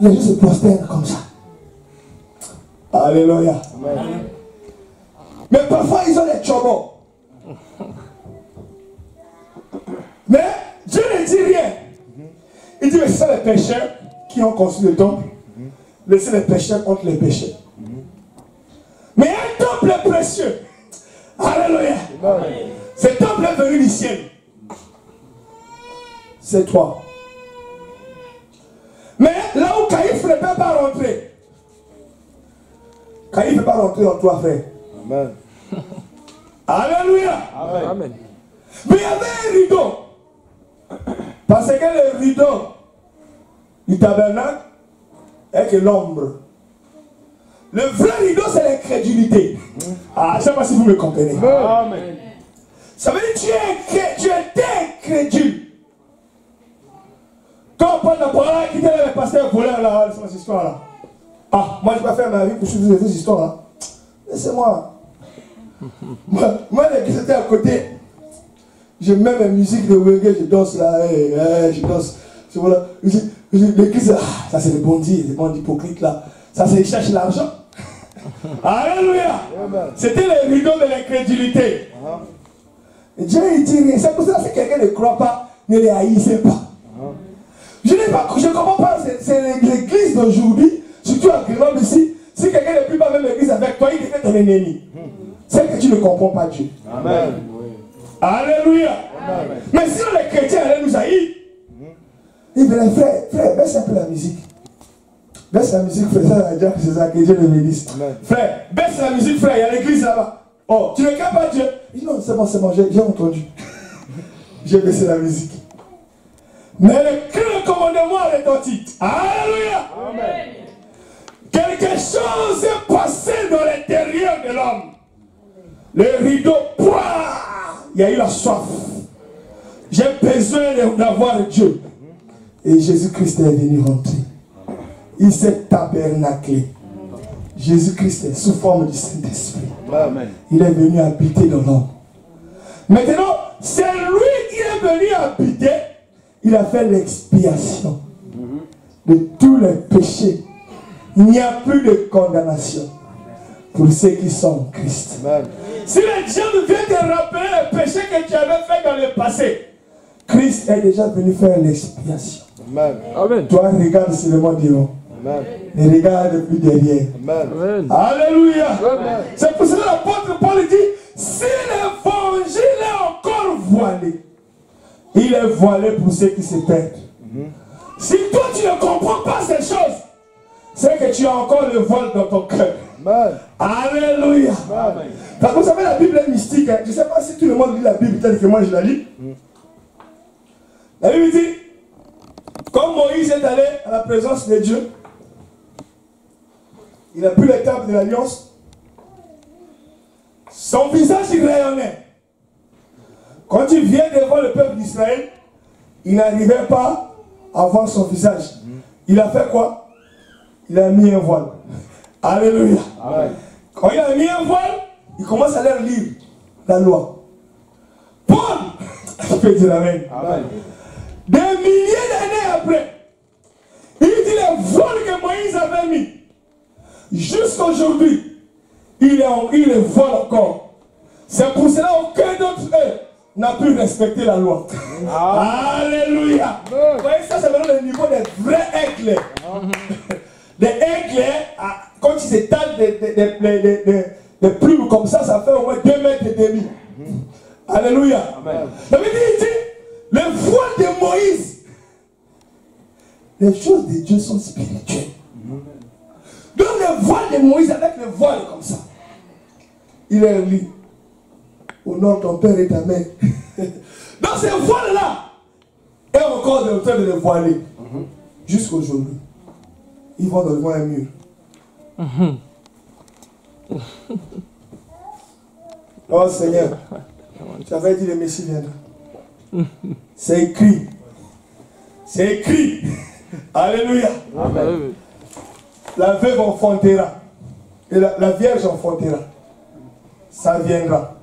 les gens se prosternent comme ça. Alléluia. Amen. Mais parfois ils ont des chobos. Mais Dieu ne dit rien. Il dit, mais c'est les pécheurs qui ont construit le temple. Laissez les pécheurs contre les pécheurs. Mais un temple est précieux. Alléluia. Ce temple est venu du ciel. C'est toi. Mais là où Caïphe ne peut pas rentrer. Caïphe ne peut pas rentrer en toi, frère. Amen. Alléluia. Amen. Mais il y avait un rideau. Parce que le rideau du tabernacle est que l'ombre. Le vrai rideau, c'est l'incrédulité. Ah, je ne sais pas si vous me comprenez. Amen. Ça veut dire que tu étais incrédule. Quand on parle de parole, qui était le pasteur voleur là, cette histoire là. Ah, moi je vais faire ma vie pour suivre ces histoires là. Laissez-moi. Moi, l'église était à côté. Je mets ma musique de reggae, je danse là, je danse. Voilà. L'église, ça c'est les bandits hypocrites là. Ça c'est ils cherchent l'argent. Alléluia. C'était le rideau de l'incrédulité. Et Dieu il dit rien. C'est pour ça que si quelqu'un ne croit pas, ne les haïssez pas. Je ne comprends pas, c'est l'église d'aujourd'hui, surtout à Grenoble ici. Si quelqu'un ne prie pas même l'église avec toi, il devient ton ennemi. C'est que tu ne comprends pas Dieu. Amen. Alléluia. Amen. Mais sinon les chrétiens allaient nous haïr. Il dit, frère, baisse un peu la musique. Baisse la musique, frère, ça va dire que c'est ça, que Dieu le bénisse. Frère, baisse la musique, frère, il y a l'église là-bas. Oh, tu ne crains pas Dieu? Il dit non, c'est bon, j'ai entendu. J'ai baissé la musique. Mais le cri de commandement a retenti. Alléluia. Amen. Quelque chose est passé dans l'intérieur de l'homme. Le rideau, il y a eu la soif. J'ai besoin d'avoir Dieu. Et Jésus-Christ est venu rentrer. Il s'est tabernaclé. Jésus-Christ est sous forme du Saint-Esprit. Il est venu habiter dans l'homme. Maintenant, c'est lui qui est venu habiter. Il a fait l'expiation de tous les péchés. Il n'y a plus de condamnation pour ceux qui sont en Christ. Amen. Si le diable vient te rappeler les péchés que tu avais fait dans le passé, Christ est déjà venu faire l'expiation. Amen. Toi, regarde seulement devant. Et regarde plus derrière. Amen. Alléluia. Amen. C'est pour cela que l'apôtre Paul dit, si l'évangile est encore voilé, il est voilé pour ceux qui se perdent. Si toi tu ne comprends pas ces choses, c'est que tu as encore le voile dans ton cœur. Alléluia. Parce que vous savez, la Bible est mystique. Hein? Je ne sais pas si tout le monde lit la Bible tel que moi je la lis. La Bible dit, Quand Moïse est allé à la présence de Dieu, il a pris les tables de l'alliance. Son visage il rayonnait. Quand il vient devant le peuple d'Israël, il n'arrivait pas à voir son visage. Il a fait quoi? Il a mis un voile. Alléluia. Amen. Quand il a mis un voile, il commence à leur lire la loi. Paul, je peux dire amen. Amen. Des milliers d'années après, il dit les voiles que Moïse avait mis. Jusqu'à aujourd'hui, il les vole encore. C'est pour cela qu'aucun d'entre eux n'a pu respecter la loi. Alléluia. Vous voyez, ça c'est vraiment le niveau des vrais aigles. Des aigles, quand ils s'étalent des plumes comme ça fait au moins 2,5 mètres. Alléluia. Amen. Ça veut dire, il dit, les voiles de Moïse, les choses de Dieu sont spirituelles. Donc le voile de Moïse avec le voile comme ça, il est lui. Honore ton père et ta mère. Donc ces voiles-là est encore en train de les voiler. Jusqu'à aujourd'hui. Ils vont devant un mur. Oh Seigneur, tu avais dit le Messie viendra. C'est écrit. C'est écrit. Alléluia. Amen. La veuve enfantera. Et la vierge enfantera. Ça viendra.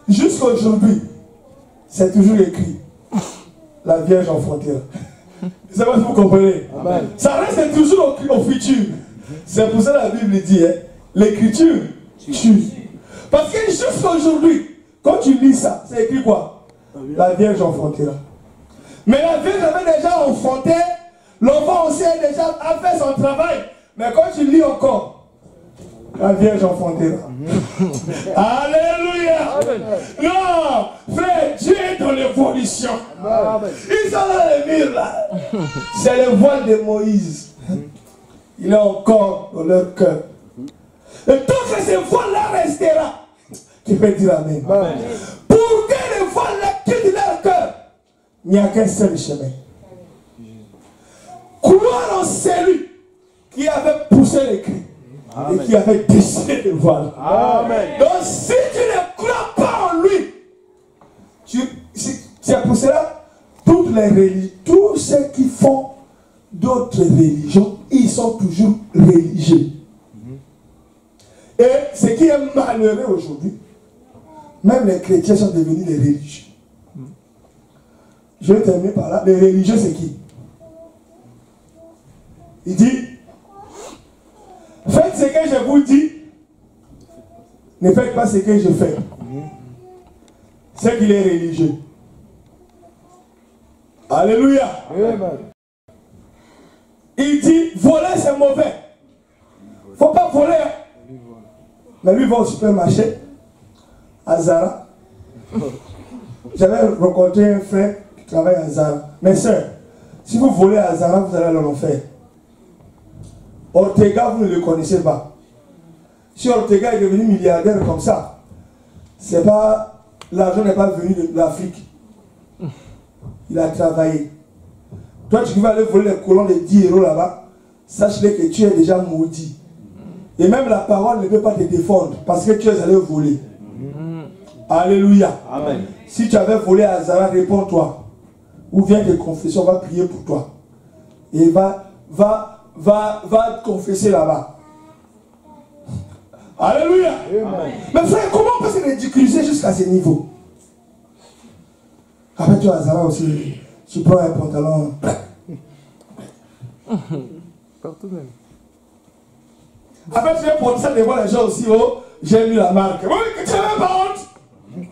Jusqu'à aujourd'hui, c'est toujours écrit. La vierge enfantera. Je ne sais pas si vous comprenez. Amen. Ça reste toujours au futur. C'est pour ça que la Bible dit, hein, l'écriture tue. Parce que jusqu'à aujourd'hui, quand tu lis ça, c'est écrit quoi? La vierge enfantera. Mais la vierge avait déjà enfanté, l'enfant aussi a déjà fait son travail. Mais quand tu lis encore, la vierge enfantera. Alléluia. Amen. Non, frère, Dieu est dans l'évolution. Ils sont dans les murs là. C'est le voile de Moïse. Il est encore dans leur cœur. Et tant que ce voile-là restera, tu peux dire amen. Amen. Pour que le voile-là quitte leur cœur, il n'y a qu'un seul chemin. Croire en celui qui avait poussé les cris. Amen. Et qui avait décidé le voile. Amen. Donc si tu ne crois pas en lui, c'est pour cela toutes les religions, tous ceux qui font d'autres religions, ils sont toujours religieux. Et ce qui est malheureux aujourd'hui, même les chrétiens sont devenus des religieux. Je vais terminer par là. Les religieux, c'est qui? Il dit, faites ce que je vous dis, ne faites pas ce que je fais. C'est qu'il est religieux. Alléluia. Amen. Il dit, voler c'est mauvais. Il ne faut pas voler. Mais lui va au supermarché, à Zara. J'avais rencontré un frère qui travaille à Zara. Mais sœur, si vous volez à Zara, vous allez en enfer. Ortega, vous ne le connaissez pas. Si Ortega est devenu milliardaire comme ça, c'est pas, l'argent n'est pas venu de l'Afrique. Il a travaillé. Toi, tu vas aller voler les colons de 10 € là-bas, sache-le que tu es déjà maudit. Et même la parole ne peut pas te défendre parce que tu es allé voler. Alléluia. Amen. Si tu avais volé à Zara, réponds-toi. Ou viens te confesser, on va prier pour toi. Et va te confesser là-bas. Alléluia. Amen. Mais frère, comment on peut se ridiculiser jusqu'à ce niveau? Après tu vas à Zara aussi, tu prends un pantalon. Partout même. Après tu viens pour ça devant les gens aussi, oh, j'ai mis la marque. Oui, que tu n'avais pas honte.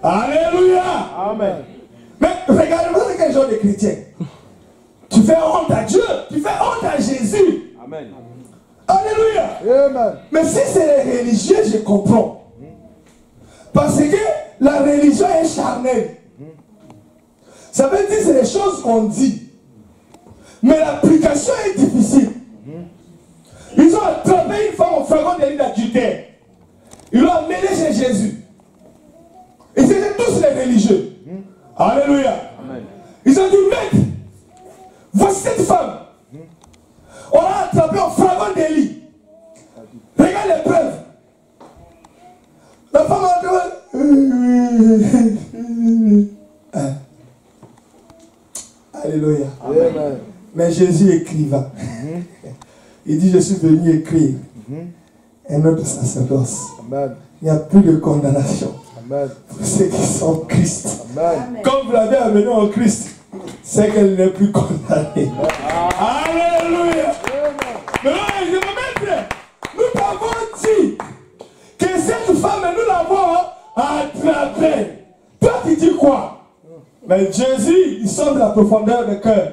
Alléluia. Amen. Mais regardez-moi quel genre de chrétien. Tu fais honte à Dieu, tu fais honte à Jésus. Amen. Alléluia. Amen. Mais si c'est les religieux, je comprends. Parce que la religion est charnelle. Ça veut dire que c'est les choses qu'on dit. Mais l'application est difficile. Ils ont attrapé une femme en flagrant délit d'adultère. Ils l'ont amenée chez Jésus. Et c'était tous les religieux. Alléluia. Amen. Ils ont dit, maître, cette femme, on l'a attrapée en flagrant délit. Regarde les preuves. La femme a dit, alléluia. Amen. Mais Jésus écriva. Il dit, je suis venu écrire un autre sacerdoce. Amen. Il n'y a plus de condamnation Amen. pour ceux qui sont en Christ. Amen. Comme vous l'avez amené en Christ, c'est qu'elle n'est plus condamnée. Alléluia. Maintenant, je vais mettre, nous t'avons dit que cette femme, nous l'avons attrapée. Toi, tu dis quoi? Mais Jésus, il sort de la profondeur du cœur.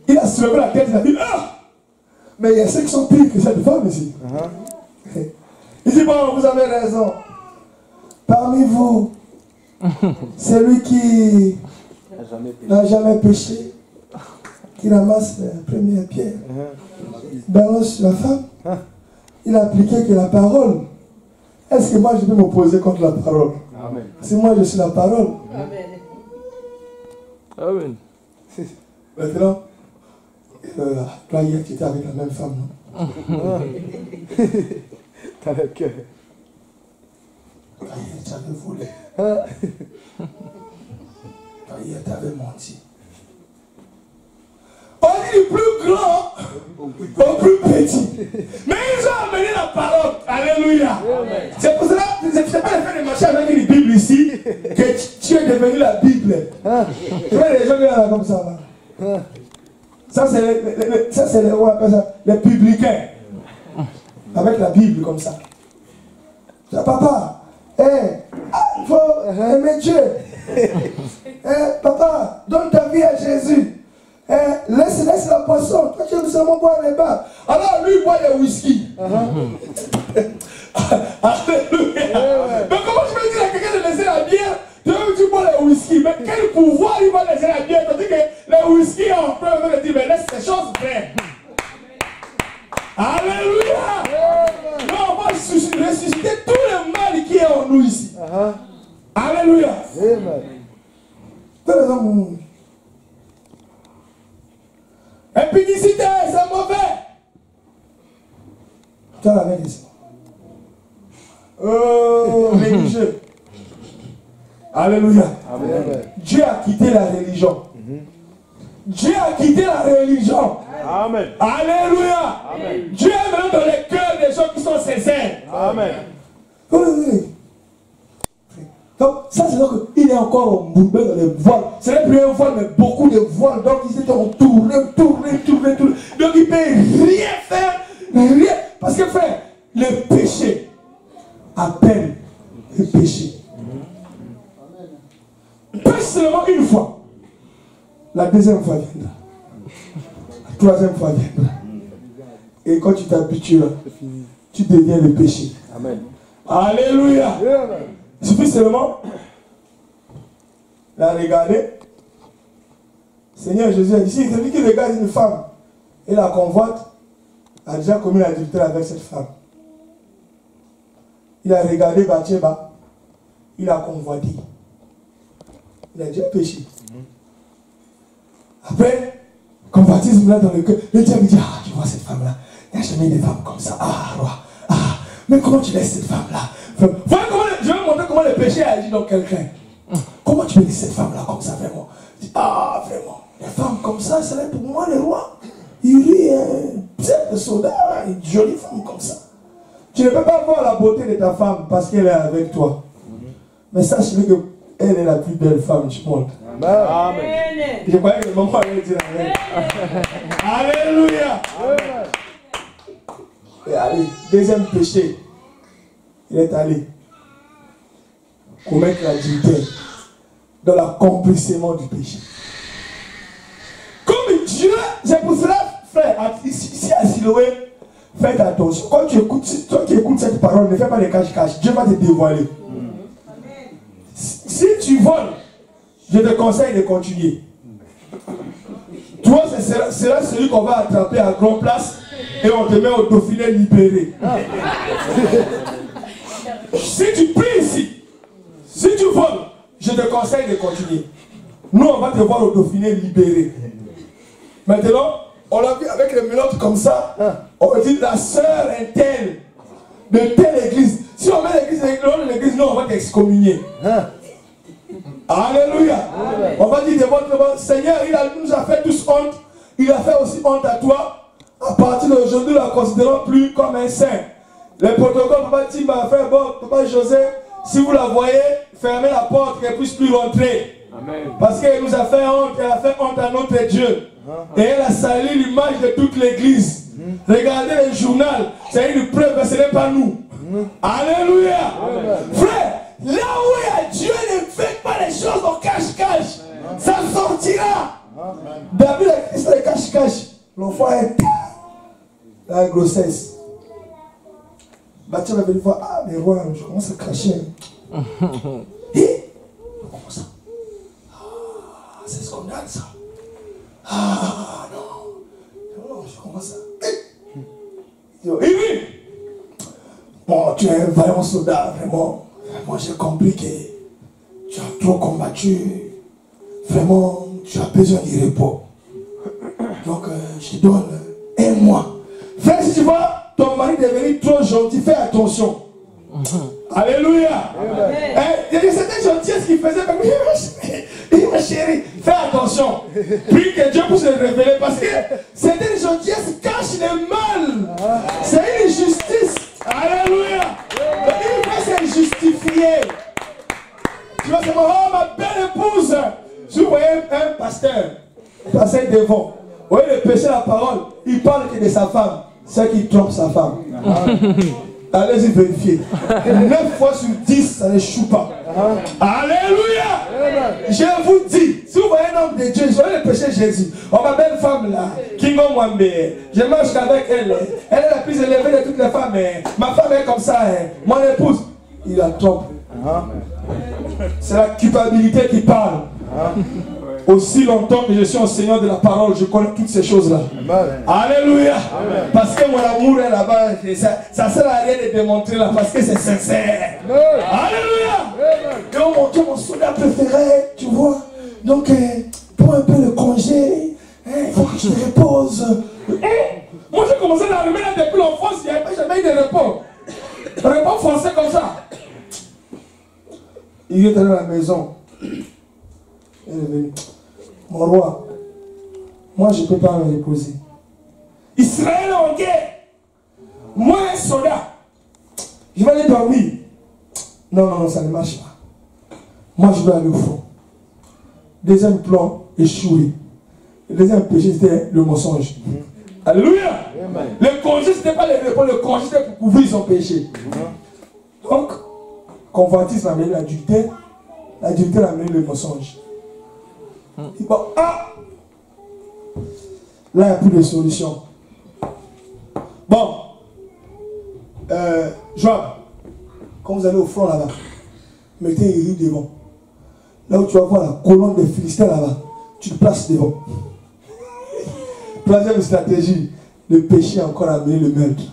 Il a soulevé la tête, il a dit, ah! Mais il y a ceux qui sont pires que cette femme ici. Il dit, bon, vous avez raison. Parmi vous, celui qui n'a jamais péché, qui ramasse la première pierre, balance sur la femme, il a appliqué que la parole. Est-ce que moi je peux m'opposer contre la parole? Amen. Si moi je suis la parole. Amen. Maintenant, toi hier tu étais avec la même femme, non? T'as le cœur. Toi hier tu avais volé. Toi hier tu avais menti. On dit du plus grand au plus petit. Mais ils ont amené la parole. Alléluia. C'est pour cela, c'est pas le fait de marcher avec une Bible ici que tu es devenu la Bible. Tu vois les gens qui sont comme ça là. Ça c'est les, on appelle ça, les publicains. Avec la Bible comme ça. Papa, il faut aimer Dieu. Papa, donne ta vie à Jésus. Laisse la poisson. Toi, tu aimes seulement boire les bars. Alors, lui, il boit le whisky. Alléluia. Mais comment je peux dire à quelqu'un de laisser la bière? Tu bois le whisky. Mais quel pouvoir il va laisser la bière? Tandis que le whisky, on peut dire, mais laisse ces choses faire. Alléluia. Non, on va ressusciter tout le mal qui est en nous ici. Alléluia. Tous les hommes. Impudicité, c'est mauvais. Tu as la même ici. Oh, religieux. Alléluia. Amen. Dieu a quitté la religion. Dieu a quitté la religion. Amen. Alléluia. Amen. Dieu est maintenant dans les cœurs des gens qui sont sincères. Amen. Donc, ça c'est donc qu'il est encore embourbé dans les voiles. Ce n'est plus un voile, mais beaucoup de voiles. Donc, ils étaient tourné. Donc, il ne peut rien faire. Rien. Parce que, frère, le péché appelle le péché. Pêche seulement une fois. La deuxième fois viendra. La troisième fois viendra. Et quand tu t'habitues, tu deviens le péché. Amen. Alléluia. Il suffit seulement la regarder. Seigneur Jésus a dit, si celui qui regarde une femme et la convoite a déjà commis l'adultère avec cette femme. Il a regardé Bathsheba, il a convoité. Il a déjà péché. Après, convoitisme là dans le cœur, le diable dit, ah, tu vois cette femme là, il n'y a jamais des femmes comme ça. Ah, roi, ah, mais comment tu laisses cette femme là? Voilà comment je vais montrer comment le péché agit dans quelqu'un. Comment tu peux laisser cette femme là comme ça, vraiment? Ah, vraiment, les femmes comme ça, c'est pour moi le roi. Il rit un chef de soldat, une jolie femme comme ça. Tu ne peux pas voir la beauté de ta femme parce qu'elle est avec toi. Mais sache-le qu'elle est la plus belle femme du monde. Amen. Je croyais que maman allait dire amen. Alléluia. Et allez, deuxième péché. Il est allé commettre l'adultère dans l'accomplissement du péché. Comme Dieu, c'est pour cela, frère, ici à Siloé, faites attention. Quand tu écoutes, toi qui écoutes cette parole, ne fais pas de cache-cache. Dieu va te dévoiler. Si tu voles, je te conseille de continuer. Toi, c'est celui qu'on va attraper à grande place et on te met au Dauphiné libéré. Si tu pries ici, si tu voles, je te conseille de continuer. Nous, on va te voir au Dauphiné libéré. Maintenant, on l'a vu avec les menottes comme ça. On va dire la sœur est telle, de telle église. Si on met l'église, non, on va t'excommunier. Alléluia. On va dire de votre Seigneur, il nous a fait tous honte. Il a fait aussi honte à toi. À partir d'aujourd'hui, nous ne la considérons plus comme un saint. Le protocole, Papa Tim m'a fait, bon, Papa José, si vous la voyez, fermez la porte, qu'elle ne puisse plus rentrer. Amen. Parce qu'elle nous a fait honte, elle a fait honte à notre Dieu. Et elle a sali l'image de toute l'église. Regardez le journal, c'est une preuve, ce n'est pas nous. Alléluia. Frère, là où il y a Dieu, ne fait pas les choses au cache-cache. Ça sortira. David a Christ le cache-cache. L'enfant est la grossesse. Bâtir va venir voir, ah mais ouais, je commence à cracher. Et comment ça? Ah, c'est scandale ça. Ah non, je commence à. Oui. Bon, tu es un vaillant soldat, vraiment. Vraiment, j'ai compris que tu as trop combattu. Vraiment, tu as besoin de repos. Donc, je te donne un mois. Frère, si tu vois ton mari devenir trop gentil, fais attention. Alléluia. Il y a certaines gentillesses qui faisaient comme ma chérie, fais attention. Puis que Dieu puisse le révéler parce que certaines gentillesses cachent le mal. C'est une justice. Alléluia. Il faut se justifier. Tu vas se dire, oh ma belle épouse. Si vous voyez un pasteur passer devant, vous voyez le péché, la parole, il parle que de sa femme. C'est qui trompe sa femme. Allez-y vérifier. 9 fois sur 10, ça ne choue pas. Alléluia. Je vous dis, si vous voyez un homme de Dieu, vous voyez le péché de Jésus. Oh ma belle femme là, Kingo Mwambe, je marche avec elle. Elle est la plus élevée de toutes les femmes. Ma femme est comme ça. Mon épouse, il la trompe. C'est la culpabilité qui parle. Aussi longtemps que je suis enseignant de la parole, je connais toutes ces choses-là. Alléluia. Parce que mon amour est là-bas. Ça ne sert à rien de démontrer là parce que c'est sincère. Alléluia. Et on montre mon soldat préféré, tu vois. Donc, pour un peu le congé, il faut que je te repose. Moi, j'ai commencé l'armée depuis l'enfance, il n'y avait jamais eu de repos. Repos français comme ça. Il est allé à la maison. Elle est venue. Mon roi, moi je ne peux pas me reposer. Israël en guerre. Moi un soldat. Je vais aller dormir. Non, ça ne marche pas. Moi je dois aller au front. Deuxième plan, échoué. Le deuxième péché c'était le mensonge. Alléluia. Le congé c'était pas le repos, le congé c'était pour couvrir son péché. Donc, convoitise a amené l'adultère. L'adultère a amené le mensonge. Il dit, ah, là il n'y a plus de solution. Bon, Joab, quand vous allez au front là-bas, mettez Uri devant. Là où tu vas voir la colonne des Philistins là-bas, tu te places devant. Troisième stratégie, le péché a encore amené le meurtre.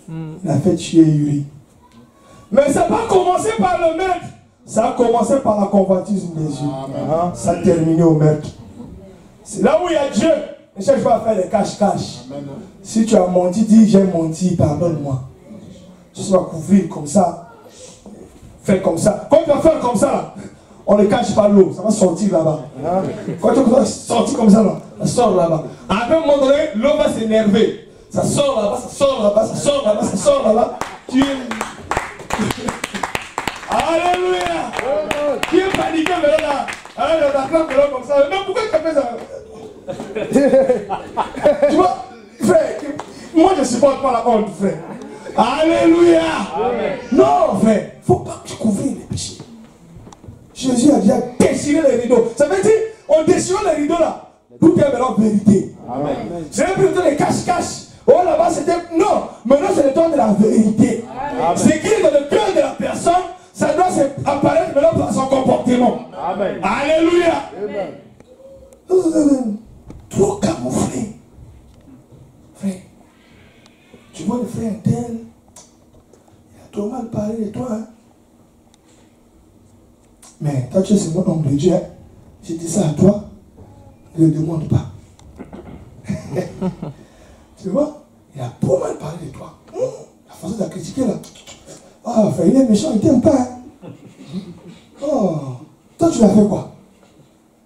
Il a fait tuer Uri. Mais ça n'a pas commencé par le meurtre. Ça a commencé par la convoitise des yeux. Ça a terminé au meurtre. C'est là où il y a Dieu. Ne cherche pas à faire des cache-cache. Si tu as menti, dis j'ai menti, pardonne-moi. Tu vas couvrir comme ça. Fais comme ça. Quand tu vas faire comme ça, là, on ne cache pas l'eau. Ça va sortir là-bas. Quand tu vas sortir comme ça, là, ça sort là-bas. À un moment donné, l'eau va s'énerver. Ça sort là-bas, ça sort là-bas, ça sort là-bas, ça sort là-bas. Tu es... Alléluia. Qui est paniqué là? Alors on attrape l'eau comme ça. Non, pourquoi tu as fait ça? Tu vois, frère, moi je ne supporte pas la honte, frère. Alléluia. Amen. Non, frère, il ne faut pas que tu couvres les péchés. Jésus a déjà déchiré les rideaux. Ça veut dire, on déchire les rideaux là. Tout est maintenant vérité. C'est un peu de cache-cache. Oh là-bas c'était... Non, maintenant c'est le temps de la vérité. Ce qui est dans le cœur de la personne, ça doit apparaître maintenant par son comportement. Amen. Alléluia. Amen. Trop camouflé. Frère, tu vois le frère tel, il a trop mal parlé de toi. Hein? Mais toi tu es mon homme de Dieu. Hein? Je dis ça à toi, ne le demande pas. Tu vois? Il a pas mal parlé de toi. La façon de la critiquer là. Ah, frère, il est méchant, il t'aime pas. Hein? Oh, toi tu l'as fait quoi?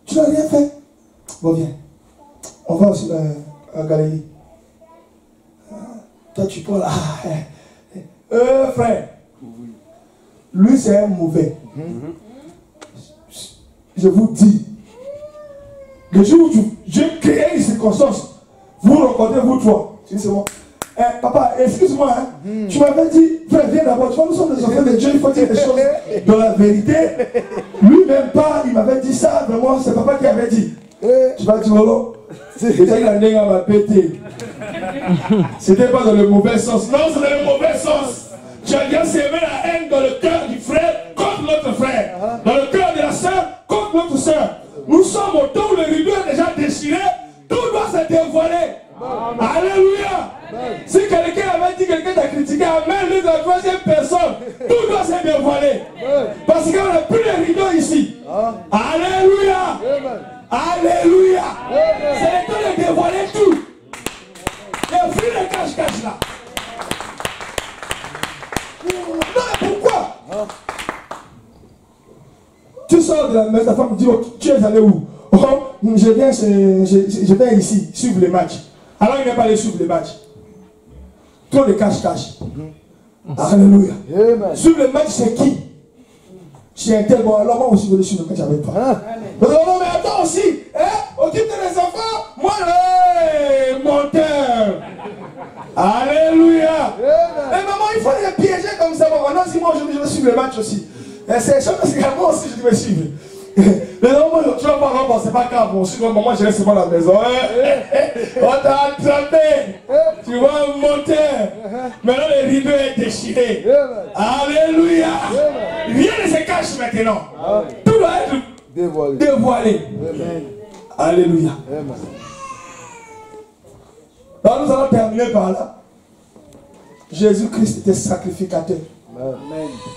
Tu n'as rien fait? Bon, viens. On va aussi à la galerie. Toi tu parles. Frère. Lui c'est un mauvais. Je vous dis. Le jour où j'ai créé une circonstance, vous rencontrez vous trois. Tu dis c'est bon. Papa, excuse-moi, hein. Tu m'avais dit, frère, viens d'abord. Tu vois, nous sommes des enfants de Dieu, il faut dire des choses dans la vérité. Lui-même pas, il m'avait dit ça, mais moi, c'est papa qui avait dit. Tu vas dire, oh, déjà il a né à ma pété. C'était pas dans le mauvais sens. Non, c'est dans le mauvais sens. Tu as bien sémé la haine dans le cœur du frère contre l'autre frère. Dans le cœur de la soeur contre l'autre soeur. Nous sommes au temps où le rideau est déjà déchiré. Tout doit se dévoiler. Alléluia. Si quelqu'un avait dit, quelqu'un t'a critiqué, amène lui de la troisième personne, tout doit se dévoiler. Parce qu'on n'a plus de rideau ici. Alléluia. Alléluia. C'est le temps de dévoiler tout. Et puis le cache-cache là. Non, mais pourquoi? Tu sors de la maison, ta femme me dit, oh, tu es allé où? Oh, je viens ici, suivre les matchs. Alors il n'est pas allé suivre les matchs. Trop de cache-cache. Alléluia. Suivre les matchs, c'est qui? C'est un tel. Bon, alors moi aussi, je vais suivre le match avec toi. Non, mais attends aussi. Hein? Occupe les enfants. Moi, monteur. Alléluia. Mais maman, il faut les piéger comme ça. Bon, non, si moi aujourd'hui, je vais suivre les matchs aussi. C'est sûr que moi aussi, je vais suivre. Mais non, moi, tu vas pas, bon, c'est pas grave. Bon, si moi, je reste à la maison. On t'a attrapé. Tu vois, monter. Maintenant, le rideau est déchiré. Alléluia. Rien ne se cache maintenant. Tout doit être dévoilé. Alléluia. Alors, nous allons terminer par là. Jésus-Christ était sacrificateur.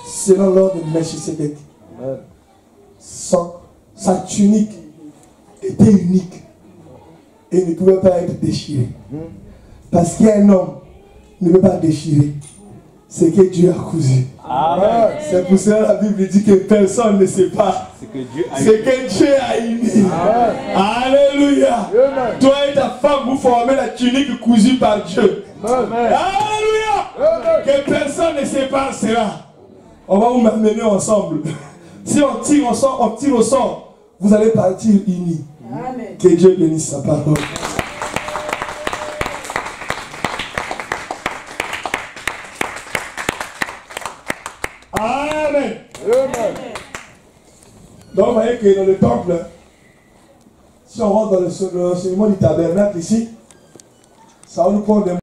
Selon l'ordre de Melchisédek. Sa tunique était unique et ne pouvait pas être déchirée. Parce qu'un homme ne peut pas déchirer ce que Dieu a cousu. C'est pour cela que la Bible dit que personne ne sait pas ce que Dieu a uni. Alléluia. Toi et ta femme, vous formez la tunique cousue par Dieu. Alléluia. Que personne ne sépare cela. On va vous mener ensemble. Si on tire au sort, vous allez partir unis. Amen. Que Dieu bénisse sa parole. Amen. Amen. Donc vous voyez que dans le temple, si on rentre dans le l'enseignement du tabernacle ici, ça va nous prendre des